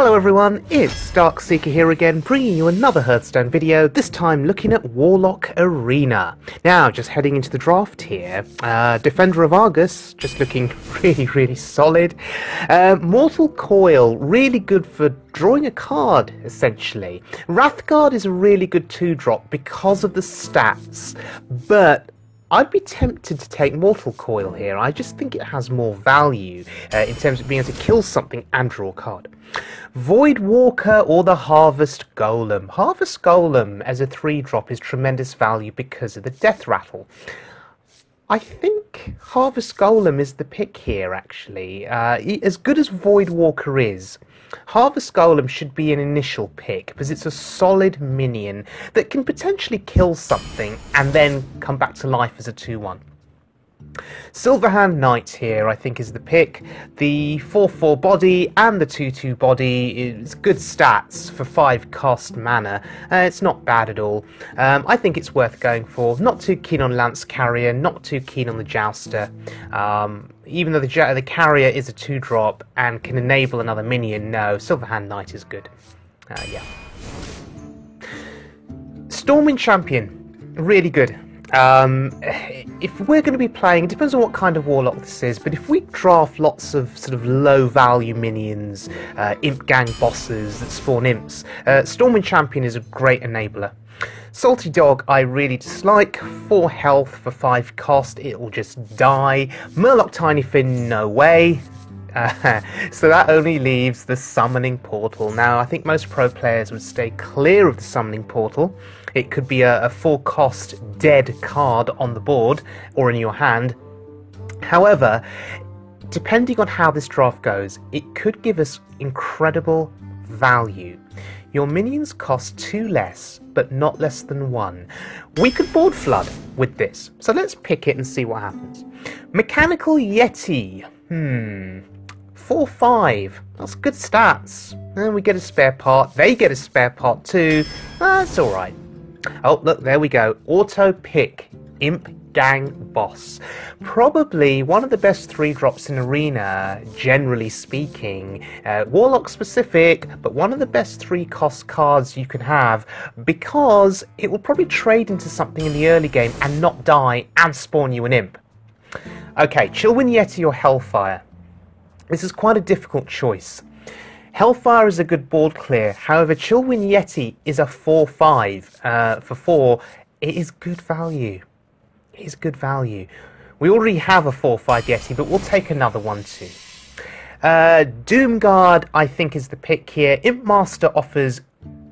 Hello everyone, it's Darkseeker here again, bringing you another Hearthstone video, this time looking at Warlock Arena. Now, just heading into the draft here, Defender of Argus, just looking really solid. Mortal Coil, really good for drawing a card, essentially. Wrathguard is a really good 2-drop because of the stats, but I'd be tempted to take Mortal Coil here. I just think it has more value in terms of being able to kill something and draw a card. Void Walker or the Harvest Golem. Harvest Golem as a 3-drop is tremendous value because of the Death Rattle. I think Harvest Golem is the pick here, actually. As good as Void Walker is, Harvest Golem should be an initial pick because it's a solid minion that can potentially kill something and then come back to life as a 2-1. Silverhand Knight here I think is the pick. The 4/4 body and the 2/2 body is good stats for 5 cost mana. It's not bad at all. I think it's worth going for. Not too keen on Lance Carrier, not too keen on the Jouster. Even though the Carrier is a 2-drop and can enable another minion, no, Silverhand Knight is good. Yeah. Stormwind Champion, really good. If we're going to be playing, it depends on what kind of Warlock this is, but if we draft lots of sort of low value minions, Imp Gang bosses that spawn imps, Stormwind Champion is a great enabler. Salty Dog I really dislike, 4 health for 5 cost, it will just die. Murloc Tinyfin, no way. So that only leaves the Summoning Portal. Now I think most pro players would stay clear of the Summoning Portal. It could be a 4-cost dead card on the board or in your hand. However, depending on how this draft goes, it could give us incredible value. Your minions cost 2 less, but not less than 1. We could board Flood with this, so let's pick it and see what happens. Mechanical Yeti, 4/5, that's good stats. And we get a spare part, they get a spare part too, that's alright. Oh look, there we go, auto pick, Imp Gang boss. Probably one of the best 3-drops in Arena, generally speaking. Warlock specific, but one of the best 3-cost cards you can have because it will probably trade into something in the early game and not die and spawn you an imp. Okay, Chillwind Yeti or Hellfire. This is quite a difficult choice. Hellfire is a good board clear, however Chillwind Yeti is a 4/5. For 4, it is good value. It is good value. We already have a 4/5 Yeti, but we'll take another one too. Doomguard I think is the pick here. Imp Master offers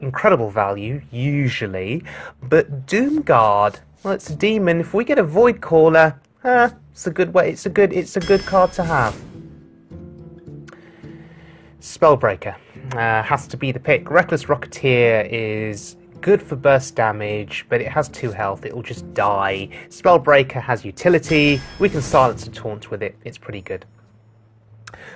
incredible value, usually, but Doomguard, well, it's a demon. If we get a Void Caller, it's a good way. It's a good card to have. Spellbreaker has to be the pick. Reckless Rocketeer is good for burst damage, but it has 2 health, it will just die. Spellbreaker has utility, we can silence a taunt with it, it's pretty good.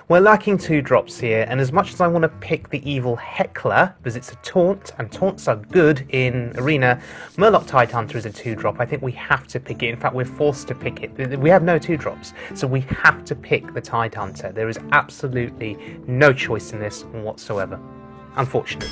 We're lacking 2-drops here, and as much as I want to pick the Evil Heckler, because it's a taunt, and taunts are good in Arena, Murloc Tidehunter is a 2-drop, I think we have to pick it. In fact, we're forced to pick it. We have no 2-drops, so we have to pick the Tidehunter. There is absolutely no choice in this whatsoever, unfortunately.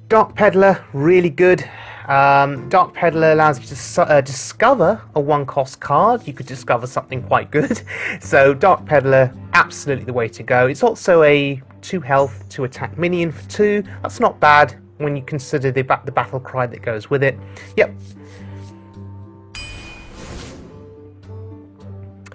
Dark Peddler, really good. Dark Peddler allows you to discover a 1-cost card. You could discover something quite good. So Dark Peddler, absolutely the way to go. It's also a 2 health, 2 attack minion for 2. That's not bad when you consider the battle cry that goes with it. Yep.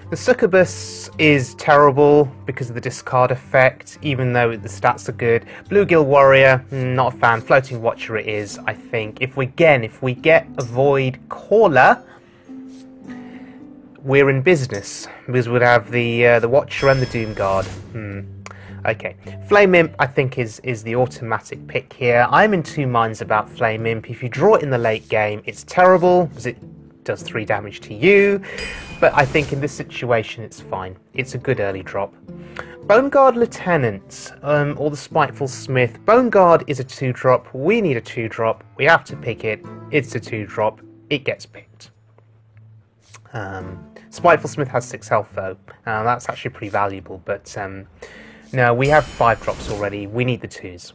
The Succubus is terrible because of the discard effect, even though the stats are good. Bluegill Warrior, not a fan. Floating Watcher it is, I think. If we get a Void Caller, we're in business because we'd have the Watcher and the Doomguard. Okay, Flame Imp I think is the automatic pick here. I'm in 2 minds about Flame Imp. If you draw it in the late game, it's terrible because it does 3 damage to you, but I think in this situation it's fine. It's a good early drop. Boneguard Lieutenant, or the Spiteful Smith. Boneguard is a 2-drop, we need a 2-drop, we have to pick it, it's a 2-drop, it gets picked. Spiteful Smith has 6 health though, that's actually pretty valuable, but No, we have 5 drops already. We need the 2s.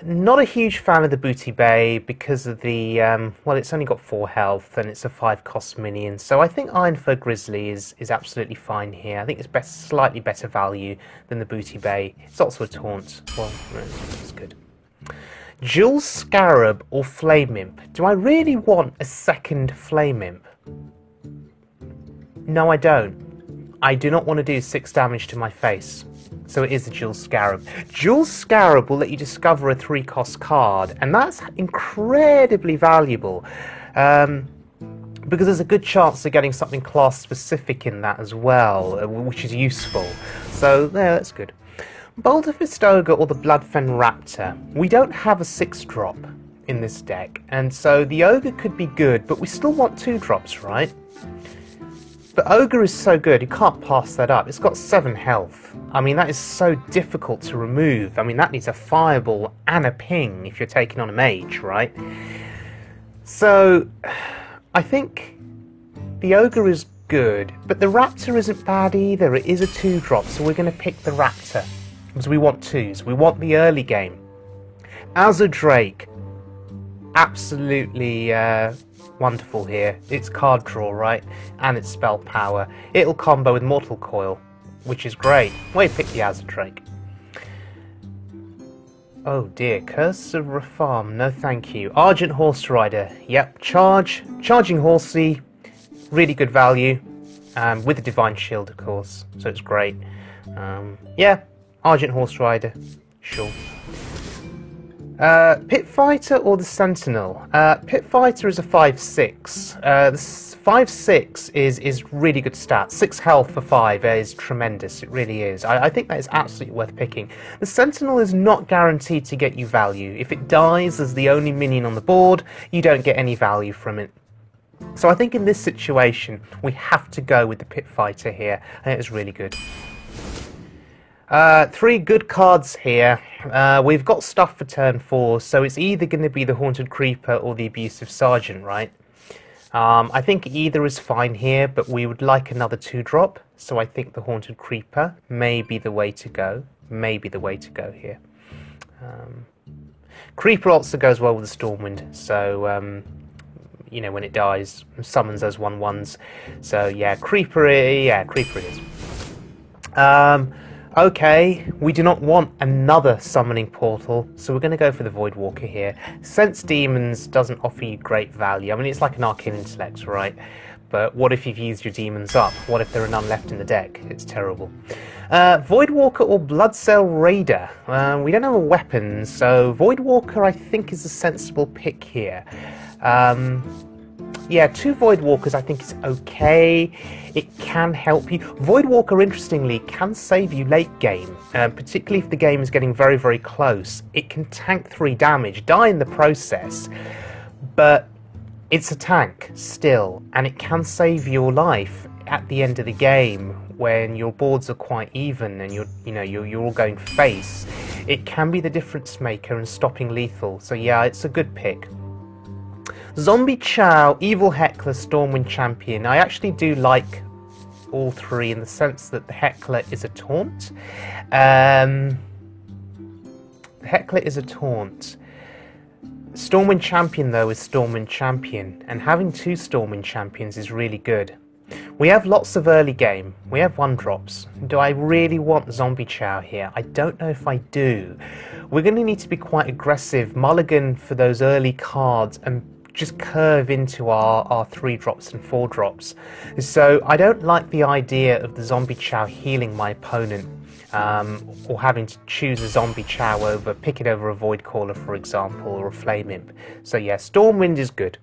Not a huge fan of the Booty Bay because of the, well, it's only got 4 health and it's a 5 cost minion. So I think Ironfur Grizzly is absolutely fine here. I think it's best, slightly better value than the Booty Bay. It's also a taunt. Well, that's good. Jewel Scarab or Flame Imp? Do I really want a second Flame Imp? No, I don't. I do not want to do 6 damage to my face. So it is the Jewel Scarab. Jewel Scarab will let you discover a 3-cost card, and that's incredibly valuable. Because there's a good chance of getting something class-specific in that as well, which is useful. So, yeah, that's good. Boulder Fist Ogre or the Bloodfen Raptor. We don't have a 6-drop in this deck, and so the Ogre could be good, but we still want 2 drops, right? But Ogre is so good, you can't pass that up. It's got 7 health. I mean, that is so difficult to remove. I mean, that needs a Fireball and a Ping if you're taking on a Mage, right? So, I think the Ogre is good, but the Raptor isn't bad either. It is a 2-drop, so we're going to pick the Raptor. Because we want 2s. We want the early game. Azure Drake. Absolutely wonderful here. It's card draw, right? And it's spell power. It'll combo with Mortal Coil, which is great. Way to pick the Azure Drake. Oh dear, Curse of Rafarm, no thank you. Argent Horse Rider, yep, Charging Horsey, really good value, with the Divine Shield of course, so it's great. Yeah, Argent Horse Rider, sure. Pit Fighter or the Sentinel? Pit Fighter is a 5/6. The 5/6 is really good stats. 6 health for 5 is tremendous. It really is. I think that is absolutely worth picking. The Sentinel is not guaranteed to get you value. If it dies as the only minion on the board, you don't get any value from it. So I think in this situation, we have to go with the Pit Fighter here, and it is really good. 3 good cards here. We've got stuff for turn 4, so it's either going to be the Haunted Creeper or the Abusive Sergeant, right? I think either is fine here, but we would like another 2-drop, so I think the Haunted Creeper may be the way to go. Maybe the way to go here. Creeper also goes well with the Stormwind, so, you know, when it dies, summons those 1/1s. So, yeah, Creeper it is. Okay, we do not want another summoning portal, so we're going to go for the Voidwalker here. Sense Demons doesn't offer you great value. I mean, it's like an Arcane Intellect, right? But what if you've used your demons up? What if there are none left in the deck? It's terrible. Voidwalker or Bloodsail Raider? We don't have a weapon, so Voidwalker I think is a sensible pick here. Yeah, 2 Voidwalkers I think is okay. It can help you. Voidwalker, interestingly, can save you late game, particularly if the game is getting very, very close. It can tank 3 damage, die in the process, but it's a tank still, and it can save your life at the end of the game when your boards are quite even and you're all going face. It can be the difference maker in stopping lethal. So yeah, it's a good pick. Zombie Chow, Evil Heckler, Stormwind Champion. I actually do like all 3 in the sense that the Heckler is a taunt. The Heckler is a taunt. Stormwind Champion, though, is Stormwind Champion, and having 2 Stormwind Champions is really good. We have lots of early game. We have 1-drops. Do I really want Zombie Chow here? I don't know if I do. We're going to need to be quite aggressive, mulligan for those early cards, and just curve into our 3-drops and 4-drops. So I don't like the idea of the Zombie Chow healing my opponent, or having to choose a Zombie Chow over, pick it over a Void Caller, for example, or a Flame Imp. So yeah, Stormwind is good.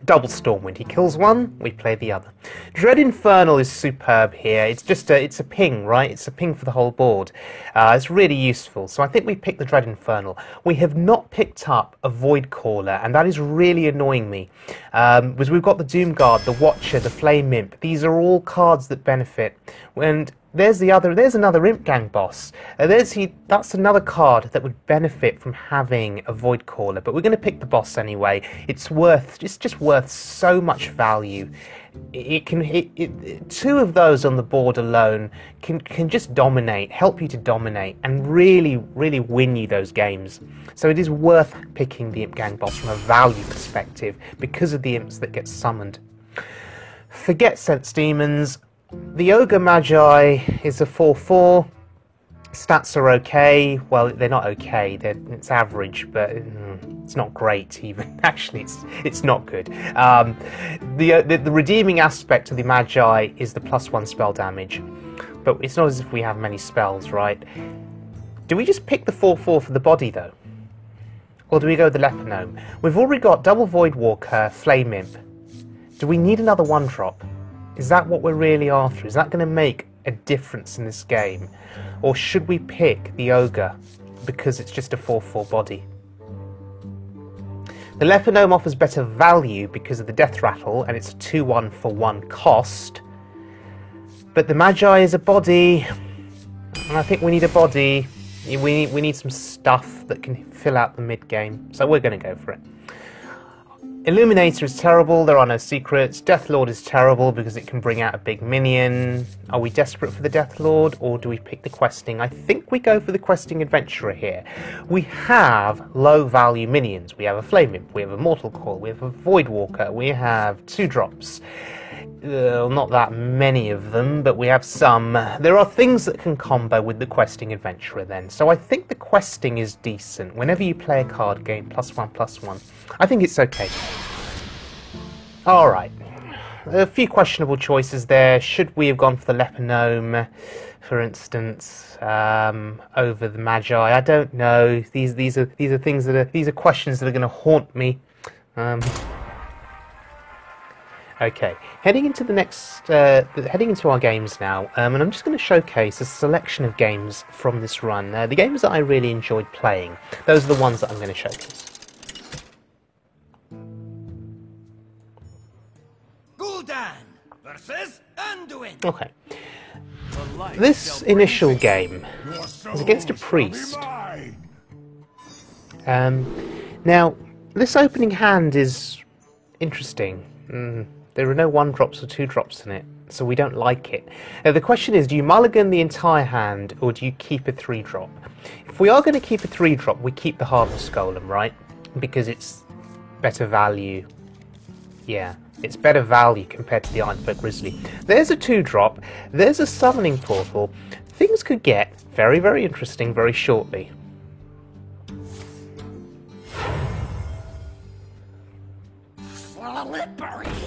Double Stormwind. He kills one, we play the other. Dread Infernal is superb here. It's just it's a ping, right? It's a ping for the whole board. It's really useful. So I think we picked the Dread Infernal. We have not picked up a Void Caller, and that is really annoying me. Because we've got the Doomguard, the Watcher, the Flame Imp. These are all cards that benefit. And There's another Imp Gang boss. That's another card that would benefit from having a Void Caller, but we're going to pick the boss anyway. It's just worth so much value. Two of those on the board alone can just dominate, help you to dominate, and really win you those games. So it is worth picking the Imp Gang boss from a value perspective because of the imps that get summoned. Forget Sense Demons. The Ogre Magi is a 4/4. Stats are okay. Well, they're not okay. It's average, but it's not great even. Actually, it's not good. The redeeming aspect of the Magi is the +1 spell damage, but it's not as if we have many spells, right? Do we just pick the 4/4 for the body though, or do we go with the Leper Gnome? We've already got double Void Walker, Flame Imp. Do we need another 1-drop? Is that what we're really after? Is that going to make a difference in this game? Or should we pick the Ogre because it's just a 4/4 body? The Leper Gnome offers better value because of the Death Rattle, and it's a 2/1 for 1 cost. But the Magi is a body, and I think we need a body. We need some stuff that can fill out the mid-game, so we're going to go for it. Illuminator is terrible, there are no secrets. Deathlord is terrible because it can bring out a big minion. Are we desperate for the Deathlord, or do we pick the questing? I think we go for the questing adventurer here. We have low value minions. We have a Flame Imp, we have a Mortal Coil, we have a Void Walker, we have 2-drops. Not that many of them, but we have some. There are things that can combo with the questing adventurer then. So I think the questing is decent. Whenever you play a card game, +1/+1. I think it's okay. Alright. A few questionable choices there. Should we have gone for the Leper Gnome, for instance, over the Magi? I don't know. These are things these are questions that are going to haunt me. Okay, heading into the next, heading into our games now, and I'm just going to showcase a selection of games from this run. The games that I really enjoyed playing, those are the ones that I'm going to showcase. Gul'dan versus Anduin. Okay, this initial game is against a priest. Now, this opening hand is interesting. There are no 1-drops or 2-drops in it, so we don't like it. The question is, do you mulligan the entire hand, or do you keep a 3-drop? If we are going to keep a 3-drop, we keep the Harvest Golem, right? Because it's better value. Yeah, it's better value compared to the Ironfoot Grizzly. There's a 2-drop, there's a Summoning Portal. Things could get very, very interesting very shortly.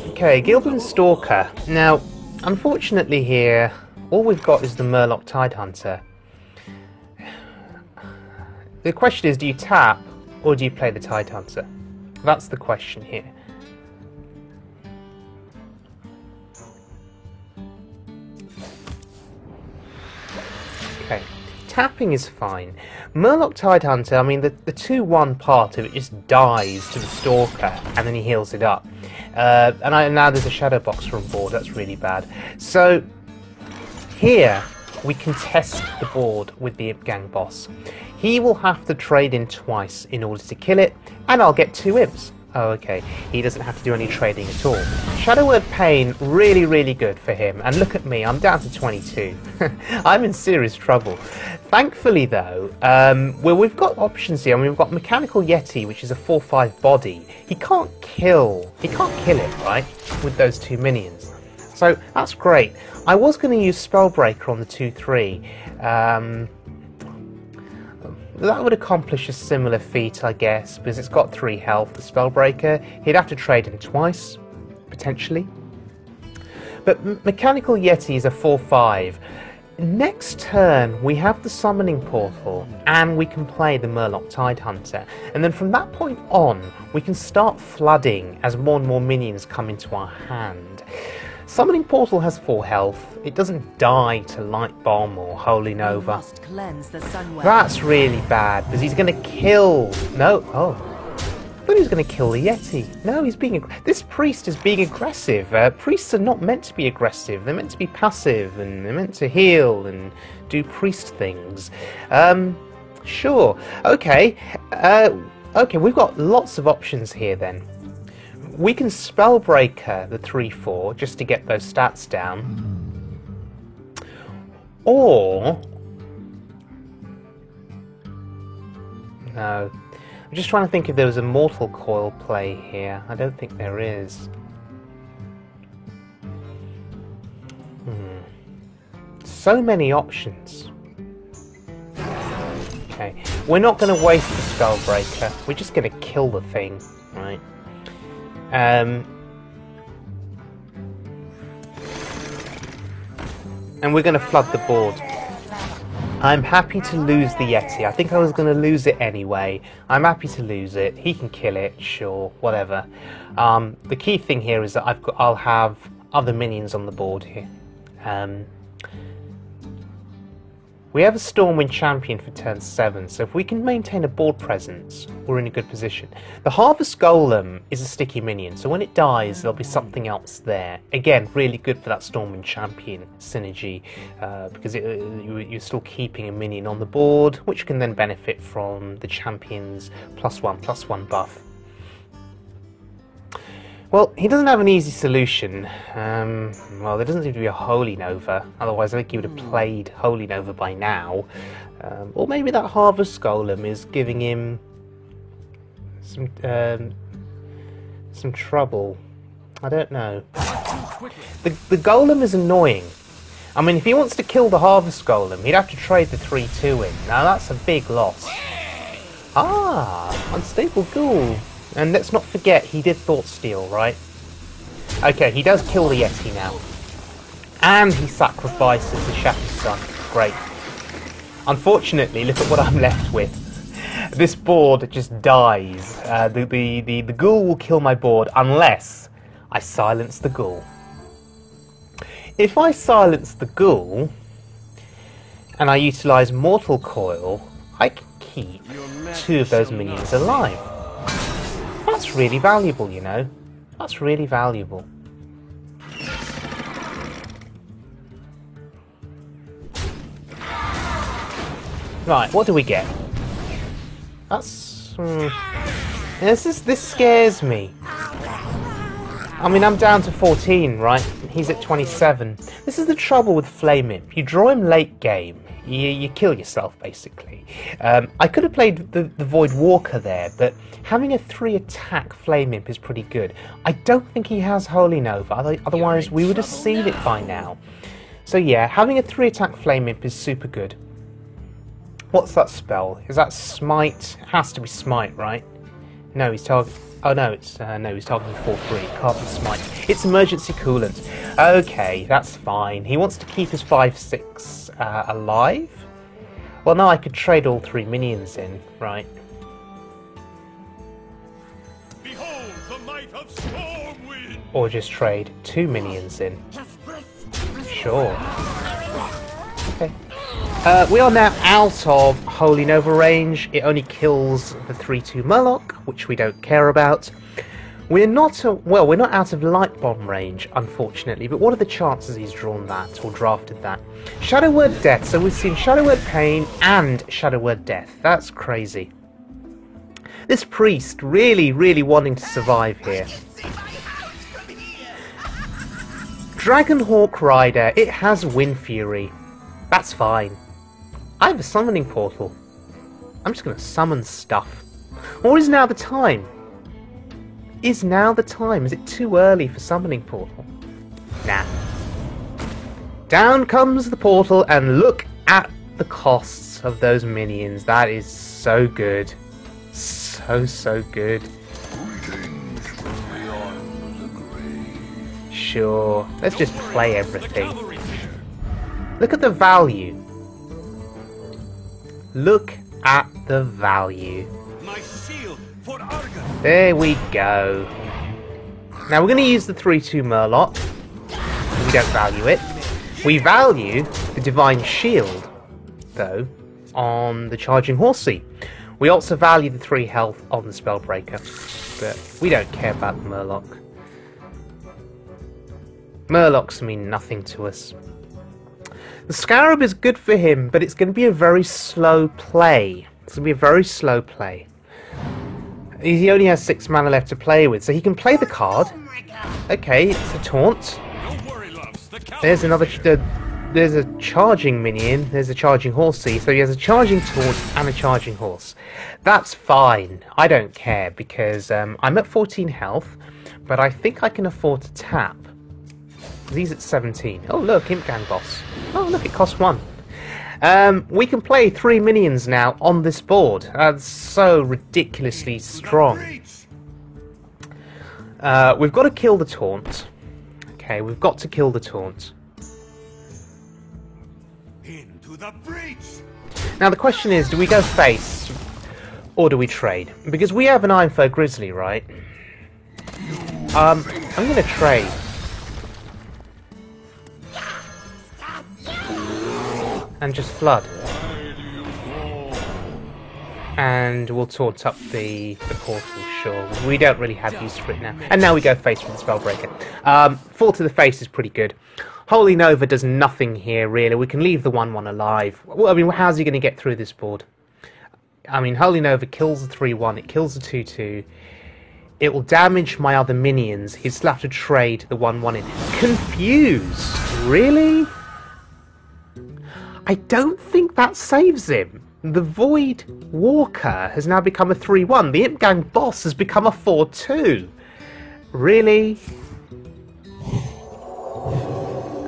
Okay, Gildan Stalker. Now, unfortunately here, all we've got is the Murloc Tidehunter. The question is, do you tap, or do you play the Tidehunter? That's the question here. Okay, tapping is fine. Murloc Tidehunter, I mean, the 2/1 part of it just dies to the Stalker, and then he heals it up. Now there's a Shadow Boxer on board, that's really bad. So, here, we contest the board with the Imp Gang boss. He will have to trade in twice in order to kill it, and I'll get 2 imps. Oh, okay. He doesn't have to do any trading at all. Shadow Word Pain, really, really good for him. And look at me, I'm down to 22. I'm in serious trouble. Thankfully, though, well, we've got options here. I mean, we've got Mechanical Yeti, which is a 4/5 body. He can't kill it, right, with those 2 minions. So that's great. I was going to use Spellbreaker on the 2/3. That would accomplish a similar feat, I guess, because it's got 3 health, the Spellbreaker. He'd have to trade in twice, potentially. But Mechanical Yeti is a 4/5. Next turn, we have the Summoning Portal, and we can play the Murloc Tidehunter. And then from that point on, we can start flooding as more and more minions come into our hand. Summoning Portal has 4 health. It doesn't die to Light Bomb or Holy Nova. That's really bad, because he's going to kill... No, oh. thought he was going to kill the Yeti. No, he's being... This priest is being aggressive. Priests are not meant to be aggressive. They're meant to be passive, and they're meant to heal and do priest things. Sure. Okay. Okay, we've got lots of options here then. We can Spellbreaker the 3/4 just to get those stats down. Or... No. I'm just trying to think if there was a Mortal Coil play here. I don't think there is. So many options. Okay, we're not going to waste the Spellbreaker. We're just going to kill the thing, right? And we're going to flood the board. I'm happy to lose the Yeti. I think I was going to lose it anyway. I'm happy to lose it. He can kill it, sure, whatever. The key thing here is that I'll have other minions on the board here. We have a Stormwind champion for turn 7, so if we can maintain a board presence, we're in a good position. The Harvest Golem is a sticky minion, so when it dies, there'll be something else there. Again, really good for that Stormwind champion synergy, because you're still keeping a minion on the board, which can then benefit from the champion's +1/+1 buff. Well, he doesn't have an easy solution. Well, there doesn't seem to be a Holy Nova. Otherwise, I think he would have played Holy Nova by now. Or maybe that Harvest Golem is giving him some trouble. I don't know. The Golem is annoying. I mean, if he wants to kill the Harvest Golem, he'd have to trade the 3/2 in. Now, that's a big loss. Ah, Unstable Ghoul. And let's not forget, he did Thought Steal, right? Okay, he does kill the Yeti now. And he sacrifices the Shattered Sun. Great. Unfortunately, look at what I'm left with. This board just dies. The ghoul will kill my board unless I silence the ghoul. If I silence the ghoul, and I utilise Mortal Coil, I can keep 2 of those minions alive. That's really valuable, you know. That's really valuable. Right, what do we get? That's... This scares me. I mean, I'm down to 14, right? He's at 27. This is the trouble with Flame Imp. You draw him late game. You kill yourself, basically. I could have played the Void Walker there, but having a 3-attack Flame Imp is pretty good. I don't think he has Holy Nova, otherwise we would have seen it by now. So yeah, having a 3-attack Flame Imp is super good. What's that spell? Is that Smite? It has to be Smite, right? No, he's targeting... Oh no, he's targeting 4/3. It can't be Smite. It's Emergency Coolant. Okay, that's fine. He wants to keep his 5/6 alive? Well, no, I could trade all 3 minions in, right? Behold the might of Stormwind! Or just trade 2 minions in. Sure. Okay. We are now out of Holy Nova range. It only kills the 3/2 Murloc, which we don't care about. We're not out of Light Bomb range, unfortunately, but what are the chances he's drawn that or drafted that? Shadow Word Death, so we've seen Shadow Word Pain and Shadow Word Death. That's crazy. This priest really, really wanting to survive here. Dragonhawk Rider, it has Wind Fury. That's fine. I have a summoning portal. I'm just going to summon stuff. Or is now the time? Is now the time? Is it too early for summoning portal? Nah. Down comes the portal and look at the costs of those minions. That is so good. So good. Greetings from beyond the grave. Sure. Let's just play everything. Look at the value. Look at the value. My shield for Argus. There we go. Now we're going to use the 3/2 Murloc. We don't value it. We value the Divine Shield, though, on the Charging Horsey. We also value the 3 health on the Spellbreaker, but we don't care about the Murloc. Murlocs mean nothing to us. The Scarab is good for him, but it's going to be a very slow play. It's going to be a very slow play. He only has 6 mana left to play with, so he can play the card. Okay, it's a taunt. Don't worry, loves. The There's another... there's a charging minion, there's a charging horsey, so he has a charging taunt and a charging horse. That's fine, I don't care, because I'm at 14 health, but I think I can afford to tap. He's at 17. Oh look, Imp Gang boss. Oh look, it costs 1. We can play 3 minions now on this board. That's so ridiculously strong. We've got to kill the taunt. Okay, we've got to kill the taunt. Into the breach. Now the question is, do we go face or do we trade? Because we have an Ironfur Grizzly, right? I'm going to trade. And just flood. And we'll taunt up the portal, sure. We don't really have use for it now. And now we go face with the Spellbreaker. Fall to the face is pretty good. Holy Nova does nothing here, really. We can leave the 1-1 alive. Well, I mean, how's he going to get through this board? I mean, Holy Nova kills the 3-1, it kills the 2-2. It will damage my other minions. He'll still have to trade the 1-1 in. Confused? Really? I don't think that saves him. The Void Walker has now become a 3-1. The Imp Gang boss has become a 4-2. Really?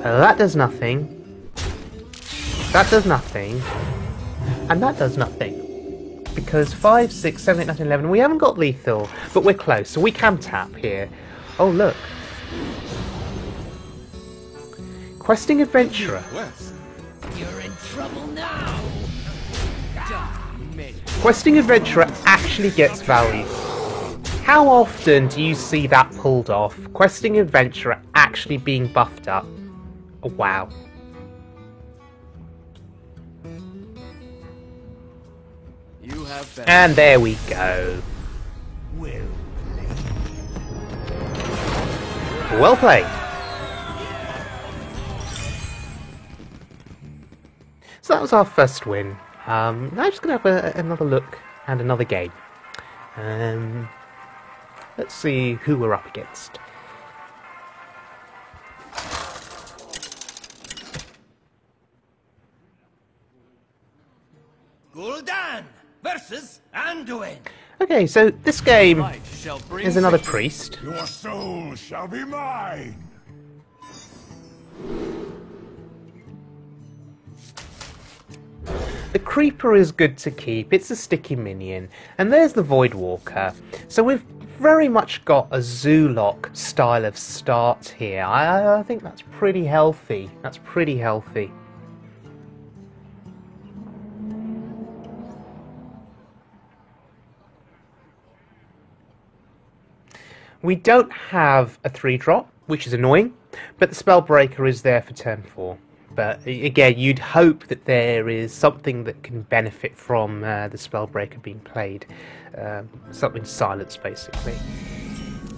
That does nothing. That does nothing. And that does nothing. Because 5, 6, 7, 8, 9, 10, 11, we haven't got lethal, but we're close, so we can tap here. Oh, look. Questing Adventurer. You're in trouble now. Questing Adventurer actually gets value. How often do you see that pulled off? Questing Adventurer actually being buffed up. Oh, wow. You have And there we go. Well played. So that was our first win. Now I'm just going to have another look and another game. Let's see who we're up against. Gul'dan versus Anduin. Okay, so this game is another priest. Your soul shall be mine. The Creeper is good to keep, it's a sticky minion, and there's the Void Walker. So we've very much got a Zoolock style of start here. I think that's pretty healthy. That's pretty healthy. We don't have a 3-drop, which is annoying, but the Spellbreaker is there for turn 4. But again, you'd hope that there is something that can benefit from the Spellbreaker being played. Something silenced, basically.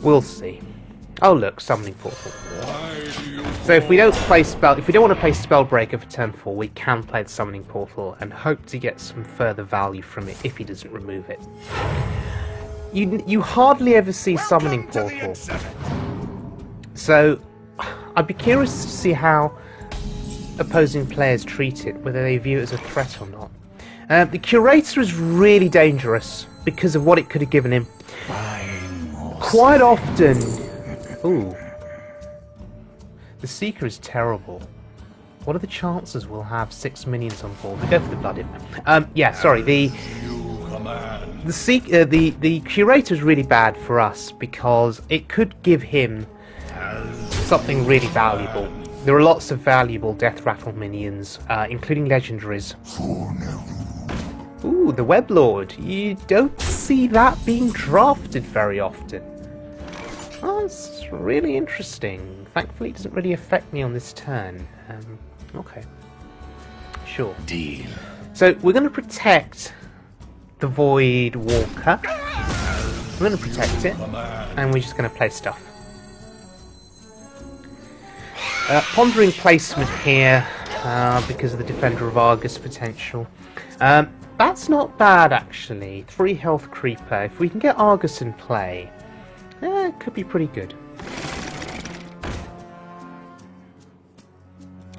We'll see. Oh look, Summoning Portal. So if we don't want to play Spellbreaker for turn 4, we can play the Summoning Portal and hope to get some further value from it if he doesn't remove it. You hardly ever see Summoning Portal. So I'd be curious to see how opposing players treat it, whether they view it as a threat or not. The Curator is really dangerous because of what it could have given him. Quite often... Ooh. The Seeker is terrible. What are the chances we'll have 6 minions on board? We go for the Blood Imp. Yeah, sorry, the Curator is really bad for us because it could give him something really valuable. There are lots of valuable Death Rattle minions, including legendaries. Ooh, the Weblord. You don't see that being drafted very often. Oh, that's really interesting. Thankfully, it doesn't really affect me on this turn. Okay. Sure. Deal. So, we're going to protect the Void Walker. I'm going to protect it, and we're just going to play stuff. Pondering placement here because of the Defender of Argus potential. That's not bad actually. 3 health creeper. If we can get Argus in play, it could be pretty good.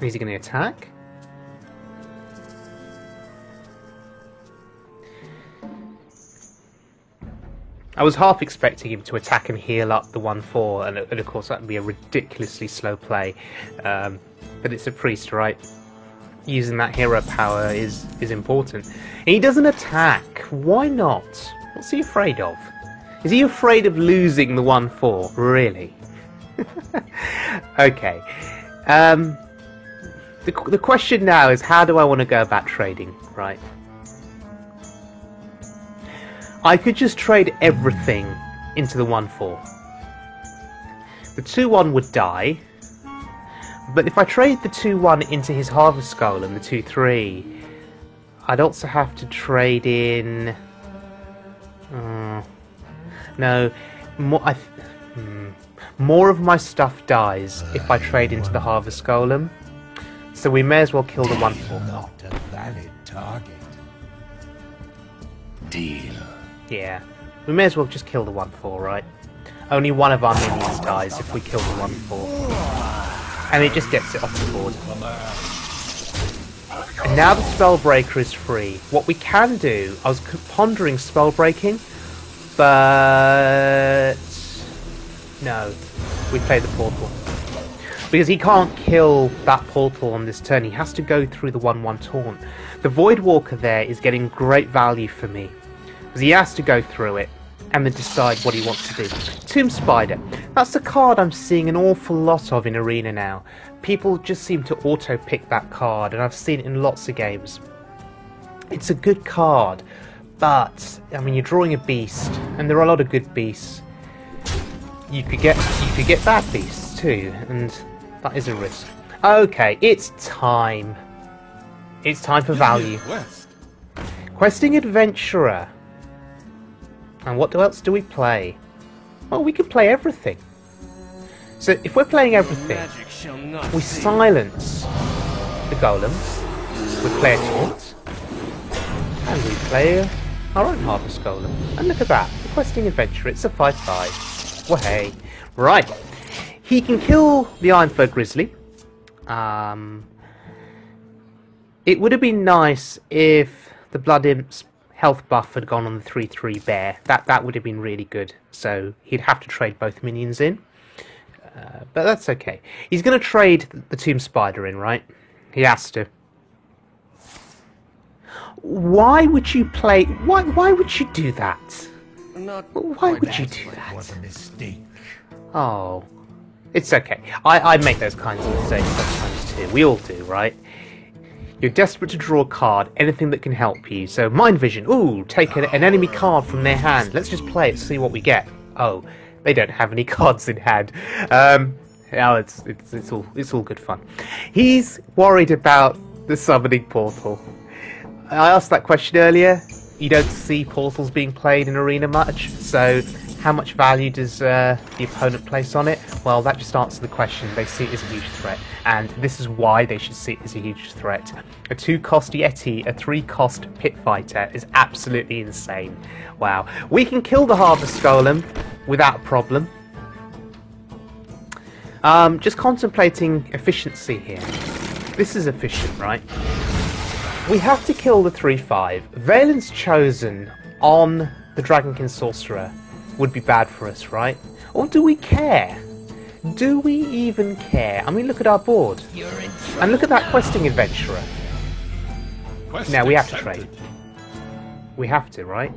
Is he going to attack? I was half expecting him to attack and heal up the 1/4, and of course that would be a ridiculously slow play. But it's a priest, right? Using that hero power is important. And he doesn't attack. Why not? What's he afraid of? Is he afraid of losing the 1/4? Really? Okay. The question now is, how do I want to go about trading, right? I could just trade everything into the 1/4. The 2/1 would die, but if I trade the 2/1 into his Harvest Golem, the 2/3, I'd also have to trade in... no, more of my stuff dies if I trade into the Harvest Golem, so we may as well kill the 1/4. Not a valid target. Deal. Yeah, we may as well just kill the 1/4, right? Only one of our minions dies if we kill the 1/4. And it just gets it off the board. And now the Spellbreaker is free. What we can do, I was pondering Spellbreaking, but... no, we play the Portal. Because he can't kill that Portal on this turn, he has to go through the 1/1 taunt. The Void Walker there is getting great value for me. Because he has to go through it and then decide what he wants to do. Tomb Spider. That's a card I'm seeing an awful lot of in Arena now. People just seem to auto-pick that card, and I've seen it in lots of games. It's a good card, but, I mean, you're drawing a beast, and there are a lot of good beasts. You could get bad beasts too, and that is a risk. Okay, it's time. It's time for value. Questing Adventurer. And what else do we play? Well, we can play everything. So if we're playing everything, we silence the golems, we play a taunt, and we play our own Harvest Golem. And look at that, the Questing Adventurer, it's a 5/5. Well, hey. Right. He can kill the Ironfur Grizzly. It would have been nice if the Blood Imp's health buff had gone on the 3/3 bear. That would have been really good. So he'd have to trade both minions in. But that's okay. He's going to trade the Tomb Spider in, right? He has to. Why would you play... Why would you do that? Why would you do that? It was a mistake. Oh. It's okay. I make those kinds of mistakes sometimes too. We all do, right? You're desperate to draw a card, anything that can help you. So, Mind Vision. Ooh, take an enemy card from their hand. Let's just play it, see what we get. Oh, they don't have any cards in hand. Oh, it's all good fun. He's worried about the summoning portal. I asked that question earlier. You don't see portals being played in Arena much, so how much value does the opponent place on it? Well, that just answers the question. They see it as a huge threat, and this is why they should see it as a huge threat. A 2-cost Yeti, a 3-cost Pit Fighter is absolutely insane. Wow. We can kill the Harvest Golem without a problem. Just contemplating efficiency here. This is efficient, right? We have to kill the 3/5. Valen's Chosen on the Dragonkin Sorcerer would be bad for us, right? Or do we care? Do we even care? I mean, look at our board. And look at that Questing Adventurer. Now, we have to trade. We have to, right?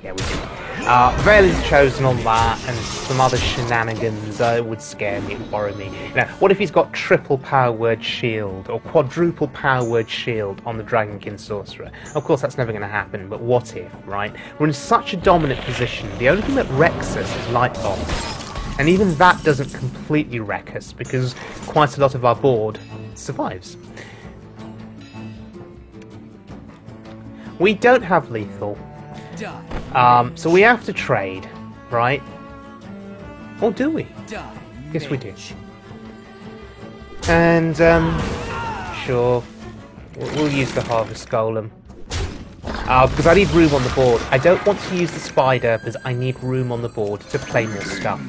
Yeah, we do. Valen's Chosen on that, and some other shenanigans would scare me and worry me. Now, what if he's got triple Power Word Shield, or quadruple Power Word Shield on the Dragonkin Sorcerer? Of course, that's never going to happen, but what if, right? We're in such a dominant position. The only thing that wrecks us is Light Bombs. And even that doesn't completely wreck us, because quite a lot of our board survives. We don't have lethal. Die. So we have to trade, right? Or do we? Die. Yes, we do. And, sure. We'll use the Harvest Golem. Because I need room on the board. I don't want to use the Spider, because I need room on the board to play more stuff.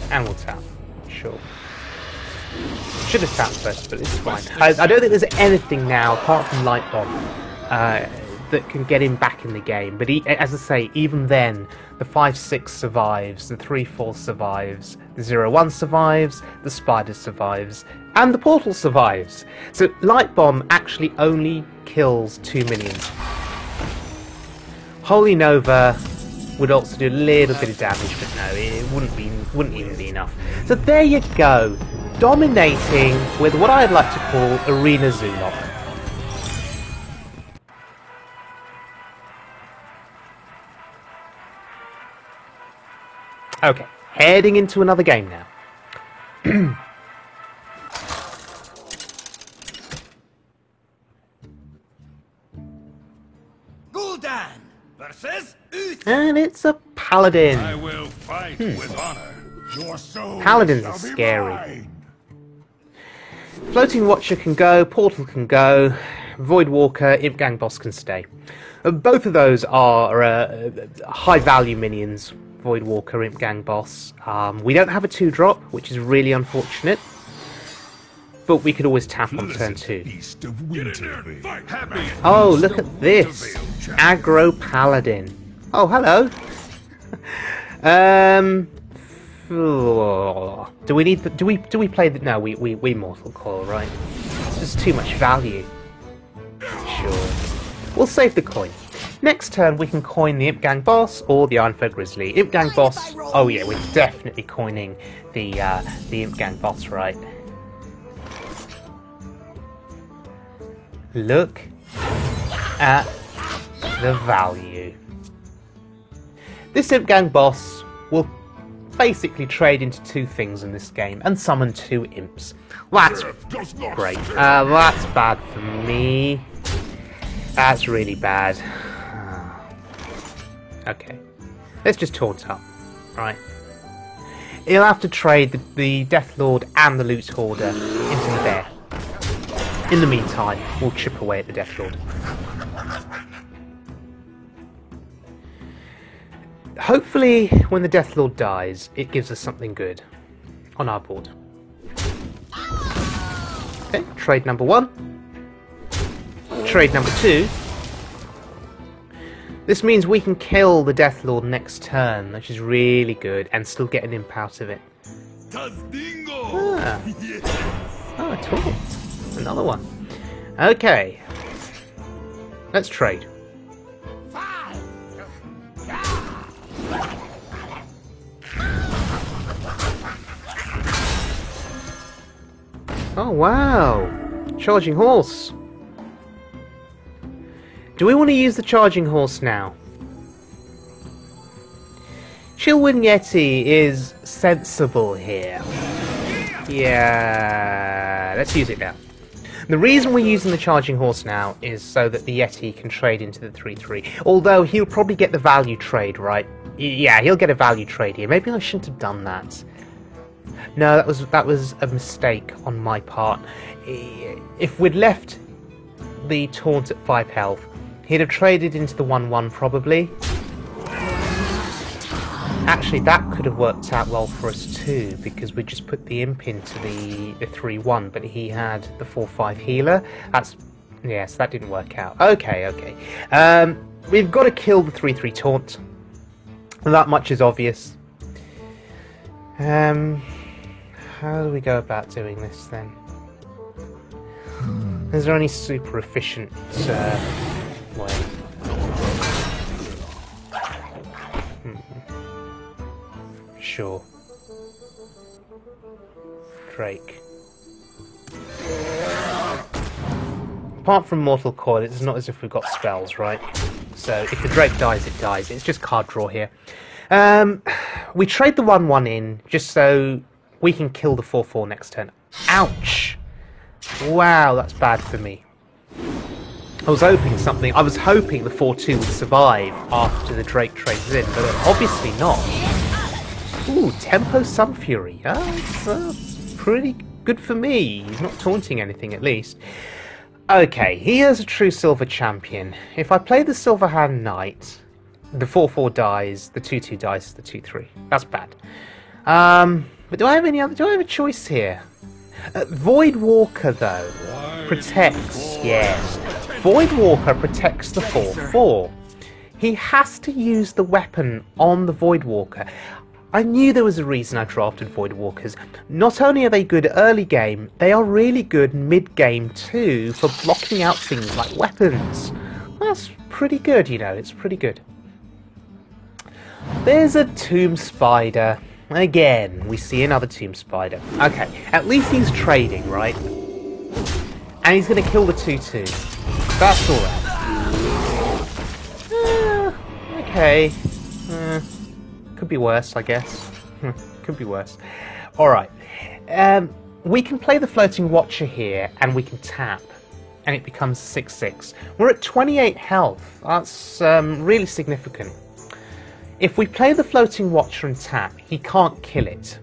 And we'll tap. Sure. Should have tapped first, but it's fine. I don't think there's anything now, apart from Light Bomb, that can get him back in the game. But as I say, even then, the 5-6 survives, the 3-4 survives, the 0-1 survives, the Spider survives, and the Portal survives. So Light Bomb actually only kills 2 minions. Holy Nova would also do a little bit of damage, but no, it wouldn't even be enough. So there you go, dominating with what I'd like to call Arena Zoolock. Okay, heading into another game now. Gul'dan versus Uther. And it's a Paladin. I will fight with honor. Your soul Paladins shall are be scary. mine. Floating Watcher can go, Portal can go, Void Walker, Imp Gang Boss can stay. Both of those are high value minions. Void Walker, Imp Gang Boss. We don't have a 2-drop, which is really unfortunate. But we could always tap on turn 2. Beast of Get in there and Wintervale. fight. Happy. Oh, look at this! Aggro Paladin. Oh, hello! Do we need the, do we play the, no, we Mortal Coil, right? It's just too much value. Sure. We'll save the coin. Next turn we can coin the Imp Gang Boss or the Ironfur Grizzly. Imp Gang Boss, oh yeah, we're definitely coining the Imp Gang Boss, right? Look at the value. This Imp Gang Boss will basically trade into 2 things in this game and summon 2 imps. That's great. That's bad for me. That's really bad. Okay. Let's just taunt up. Right. He'll have to trade the Death Lord and the Loot Hoarder into the bear. In the meantime, we'll chip away at the Death Lord. Hopefully, when the Death Lord dies, it gives us something good on our board. Okay, trade number 1. Trade number 2. This means we can kill the Death Lord next turn, which is really good, and still get an imp out of it. Ah. Oh, a taunt. Another one. Okay. Let's trade. Oh, wow. Charging Horse. Do we want to use the Charging Horse now? Chillwind Yeti is sensible here. Yeah, let's use it now. The reason we're using the Charging Horse now is so that the Yeti can trade into the 3-3. Although he'll probably get the value trade, right? Yeah, he'll get a value trade here. Maybe I shouldn't have done that. No, that was a mistake on my part. If we'd left the taunt at 5 health, he'd have traded into the 1-1 probably. Actually, that could have worked out well for us too, because we just put the imp into the 3-1, but he had the 4-5 healer. Yes, that didn't work out. Okay. We've got to kill the 3-3 taunt. That much is obvious. How do we go about doing this then? Is there any super efficient way? Sure. Drake. Apart from Mortal Coil, it's not as if we've got spells, right? So if the Drake dies, it dies. It's just card draw here. We trade the 1-1 in just so we can kill the 4-4 next turn. Ouch! Wow, that's bad for me. I was hoping the 4-2 would survive after the Drake trades in, but obviously not. Ooh, Tempo Sunfury. That's pretty good for me. He's not taunting anything, at least. Okay, here's a true silver champion. If I play the Silverhand Knight, the 4-4 dies, the 2-2 dies, the 2-3. That's bad. But do I have a choice here? Voidwalker, though, protects, yes. Voidwalker protects the 4-4. He has to use the weapon on the Voidwalker. I knew there was a reason I drafted Voidwalkers. Not only are they good early game, they are really good mid-game too for blocking out things like weapons. That's pretty good, you know, it's pretty good. There's a Tomb Spider. Again, we see another Tomb Spider. Okay, at least he's trading, right? And he's going to kill the 2-2. That's alright. Okay. Could be worse, I guess. Could be worse. Alright. We can play the Floating Watcher here, and we can tap. And it becomes 6-6. We're at 28 health. That's really significant. If we play the Floating Watcher and tap, he can't kill it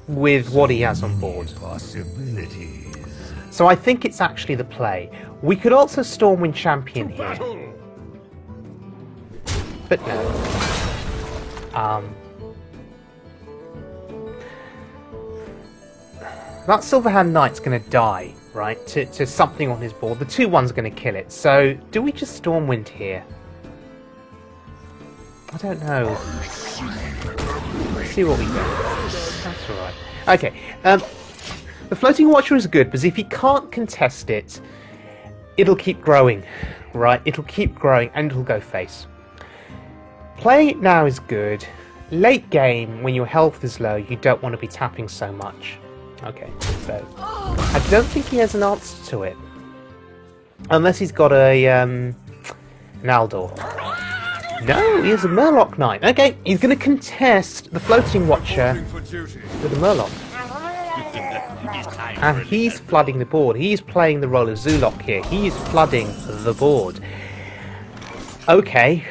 with what he has on board. So I think it's actually the play. We could also Stormwind Champion here. But no. That Silverhand Knight's going to die, right, to something on his board. The 2-1's going to kill it. So, do we just Stormwind here? I don't know. Let's see what we get. That's alright. Okay, the Floating Watcher is good, because if he can't contest it, it'll keep growing, right? It'll keep growing, and it'll go face. Playing it now is good. Late game, when your health is low, you don't want to be tapping so much. Okay, so I don't think he has an answer to it. Unless he's got an Aldor. No, he has a Murloc Knight. Okay, he's going to contest the Floating Watcher with a Murloc. And he's flooding the board. He's playing the role of Zoolock here. He's flooding the board. Okay.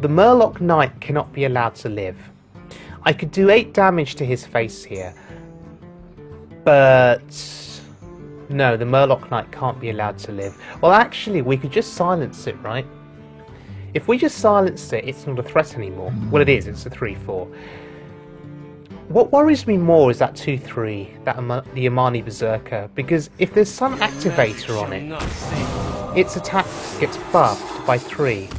The Murloc Knight cannot be allowed to live. I could do 8 damage to his face here. But no, the Murloc Knight can't be allowed to live. Well, actually, we could just silence it, right? If we just silence it, it's not a threat anymore. Well, it is. It's a 3-4. What worries me more is that 2-3, the Amani Berserker, because if there's some activator on it, its attack gets buffed by 3.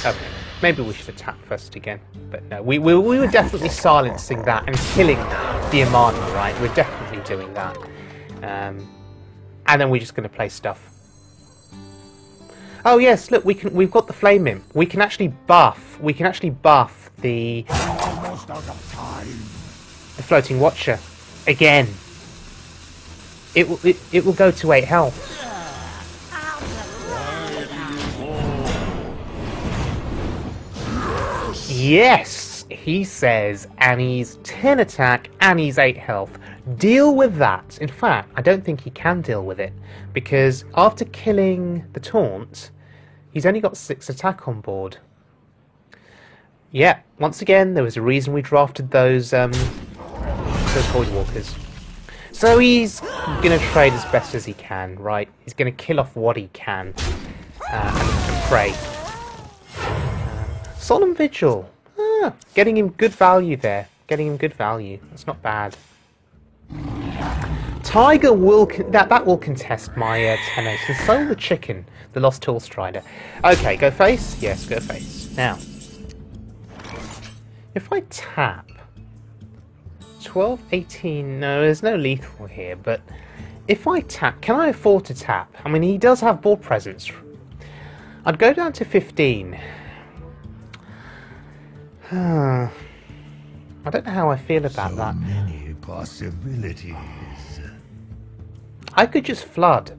Okay, maybe we should attack first again, but no, we were definitely silencing that and killing the Amani, right? We're definitely doing that, and then we're just going to play stuff. Oh yes, look, we've got the Flame Imp. We can actually buff the Floating Watcher again. It will go to 8 health. Yes, he says, and he's 10 attack and he's 8 health. Deal with that. In fact, I don't think he can deal with it, because after killing the taunt, he's only got 6 attack on board. Yeah, once again, there was a reason we drafted those Voidwalkers. So he's going to trade as best as he can, right? He's going to kill off what he can and pray. Solemn Vigil. Getting him good value there. Getting him good value. That's not bad. Tiger will that will contest my 10-8. And so will the Chicken, the Lost Tool Strider. Okay, go face? Yes, go face. Now, if I tap 12, 18, no, there's no lethal here, but if I tap, can I afford to tap? I mean, he does have board presence. I'd go down to 15. I don't know how I feel about that. Many possibilities. I could just flood.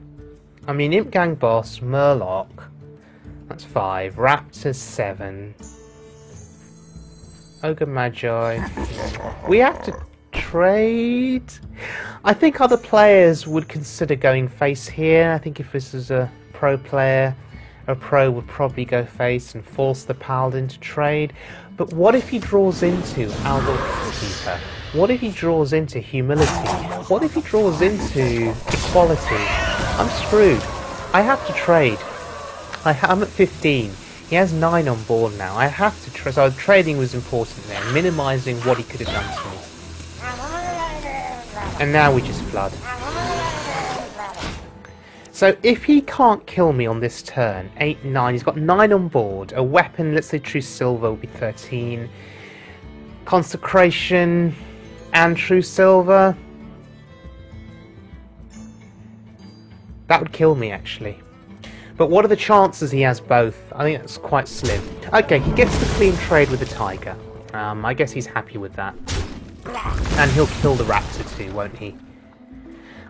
I mean, Imp Gang Boss, Murloc, that's 5. Raptors, 7. Ogre Magi. We have to trade. I think other players would consider going face here. I think if this was a pro player, a pro would probably go face and force the Paladin to trade. But what if he draws into Aldor Peacekeeper? What if he draws into Humility? What if he draws into Equality? I'm screwed. I have to trade. I'm at 15. He has 9 on board now. I have to trade. So trading was important there, minimising what he could have done to me. And now we just flood. So if he can't kill me on this turn, 8, 9, he's got 9 on board. A weapon, let's say True Silver, will be 13. Consecration and True Silver. That would kill me, actually. But what are the chances he has both? I think that's quite slim. Okay, he gets the clean trade with the Tiger. I guess he's happy with that. And he'll kill the Raptor too, won't he?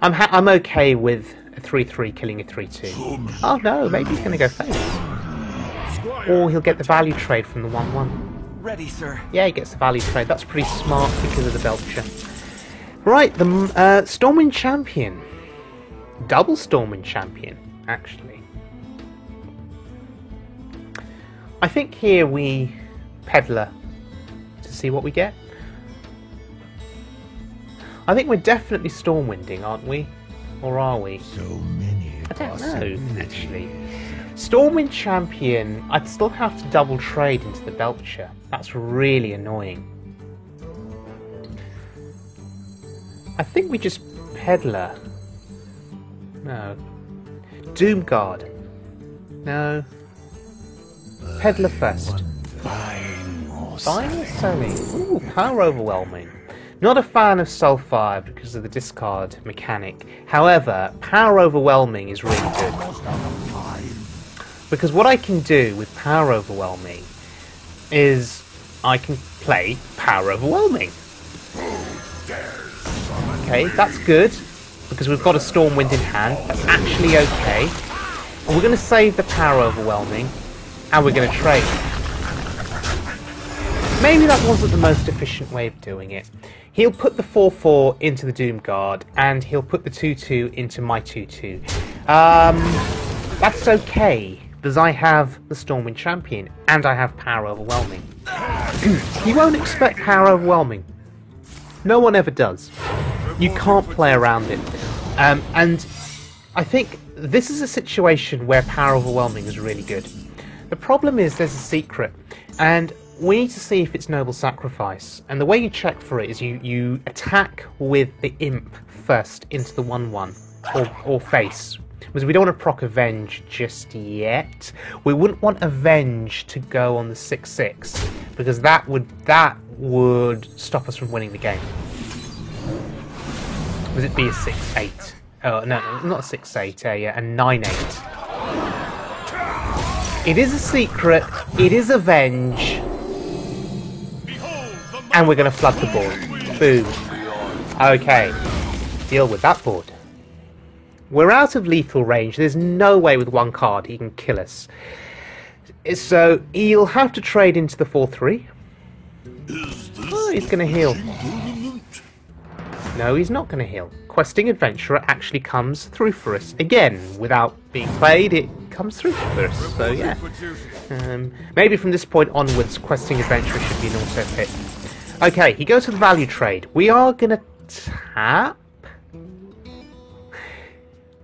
I'm okay with a 3-3 killing a 3-2. Oh no, maybe he's going to go face. Or he'll get the value trade from the 1-1. Ready, sir. Yeah, he gets the value trade. That's pretty smart because of the Belcher. Right, the Stormwind Champion. Double Stormwind Champion, actually. I think here we peddler to see what we get. I think we're definitely Stormwinding, aren't we? Or are we? So many I don't know, possibilities. actually. Stormwind Champion, I'd still have to double trade into the Belcher. That's really annoying. I think we just peddler. No. Doomguard. No. Peddler first. Buying or Buying or selling? Ooh, power overwhelming. Not a fan of Soulfire because of the discard mechanic. However, power overwhelming is really good. Because what I can do with power overwhelming is I can play power overwhelming. Okay, that's good. Because we've got a Stormwind in hand. That's actually okay. And we're going to save the power overwhelming. And we're going to trade. Maybe that wasn't the most efficient way of doing it. He'll put the 4-4 into the Doomguard, and he'll put the 2-2 into my 2-2. That's okay, because I have the Stormwind Champion, and I have Power Overwhelming. He won't expect Power Overwhelming. No one ever does. You can't play around it. And I think this is a situation where Power Overwhelming is really good. The problem is there's a secret, and we need to see if it's Noble Sacrifice. And the way you check for it is you attack with the Imp first into the 1-1, or face. Because we don't want to proc Avenge just yet. We wouldn't want Avenge to go on the 6-6, because that would stop us from winning the game. Would it be a 6-8? Oh, no, not a 6-8, a 9-8. It is a secret, it is Avenge, and we're going to flood the board. Boom. Okay, deal with that board. We're out of lethal range, there's no way with one card he can kill us. So, he'll have to trade into the 4-3. Oh, he's going to heal. No, he's not going to heal. Questing Adventurer actually comes through for us. Again, without being played, it comes through for us. So, yeah. Maybe from this point onwards, Questing Adventurer should be an auto-pick. Okay, he goes to the value trade. We are going to tap.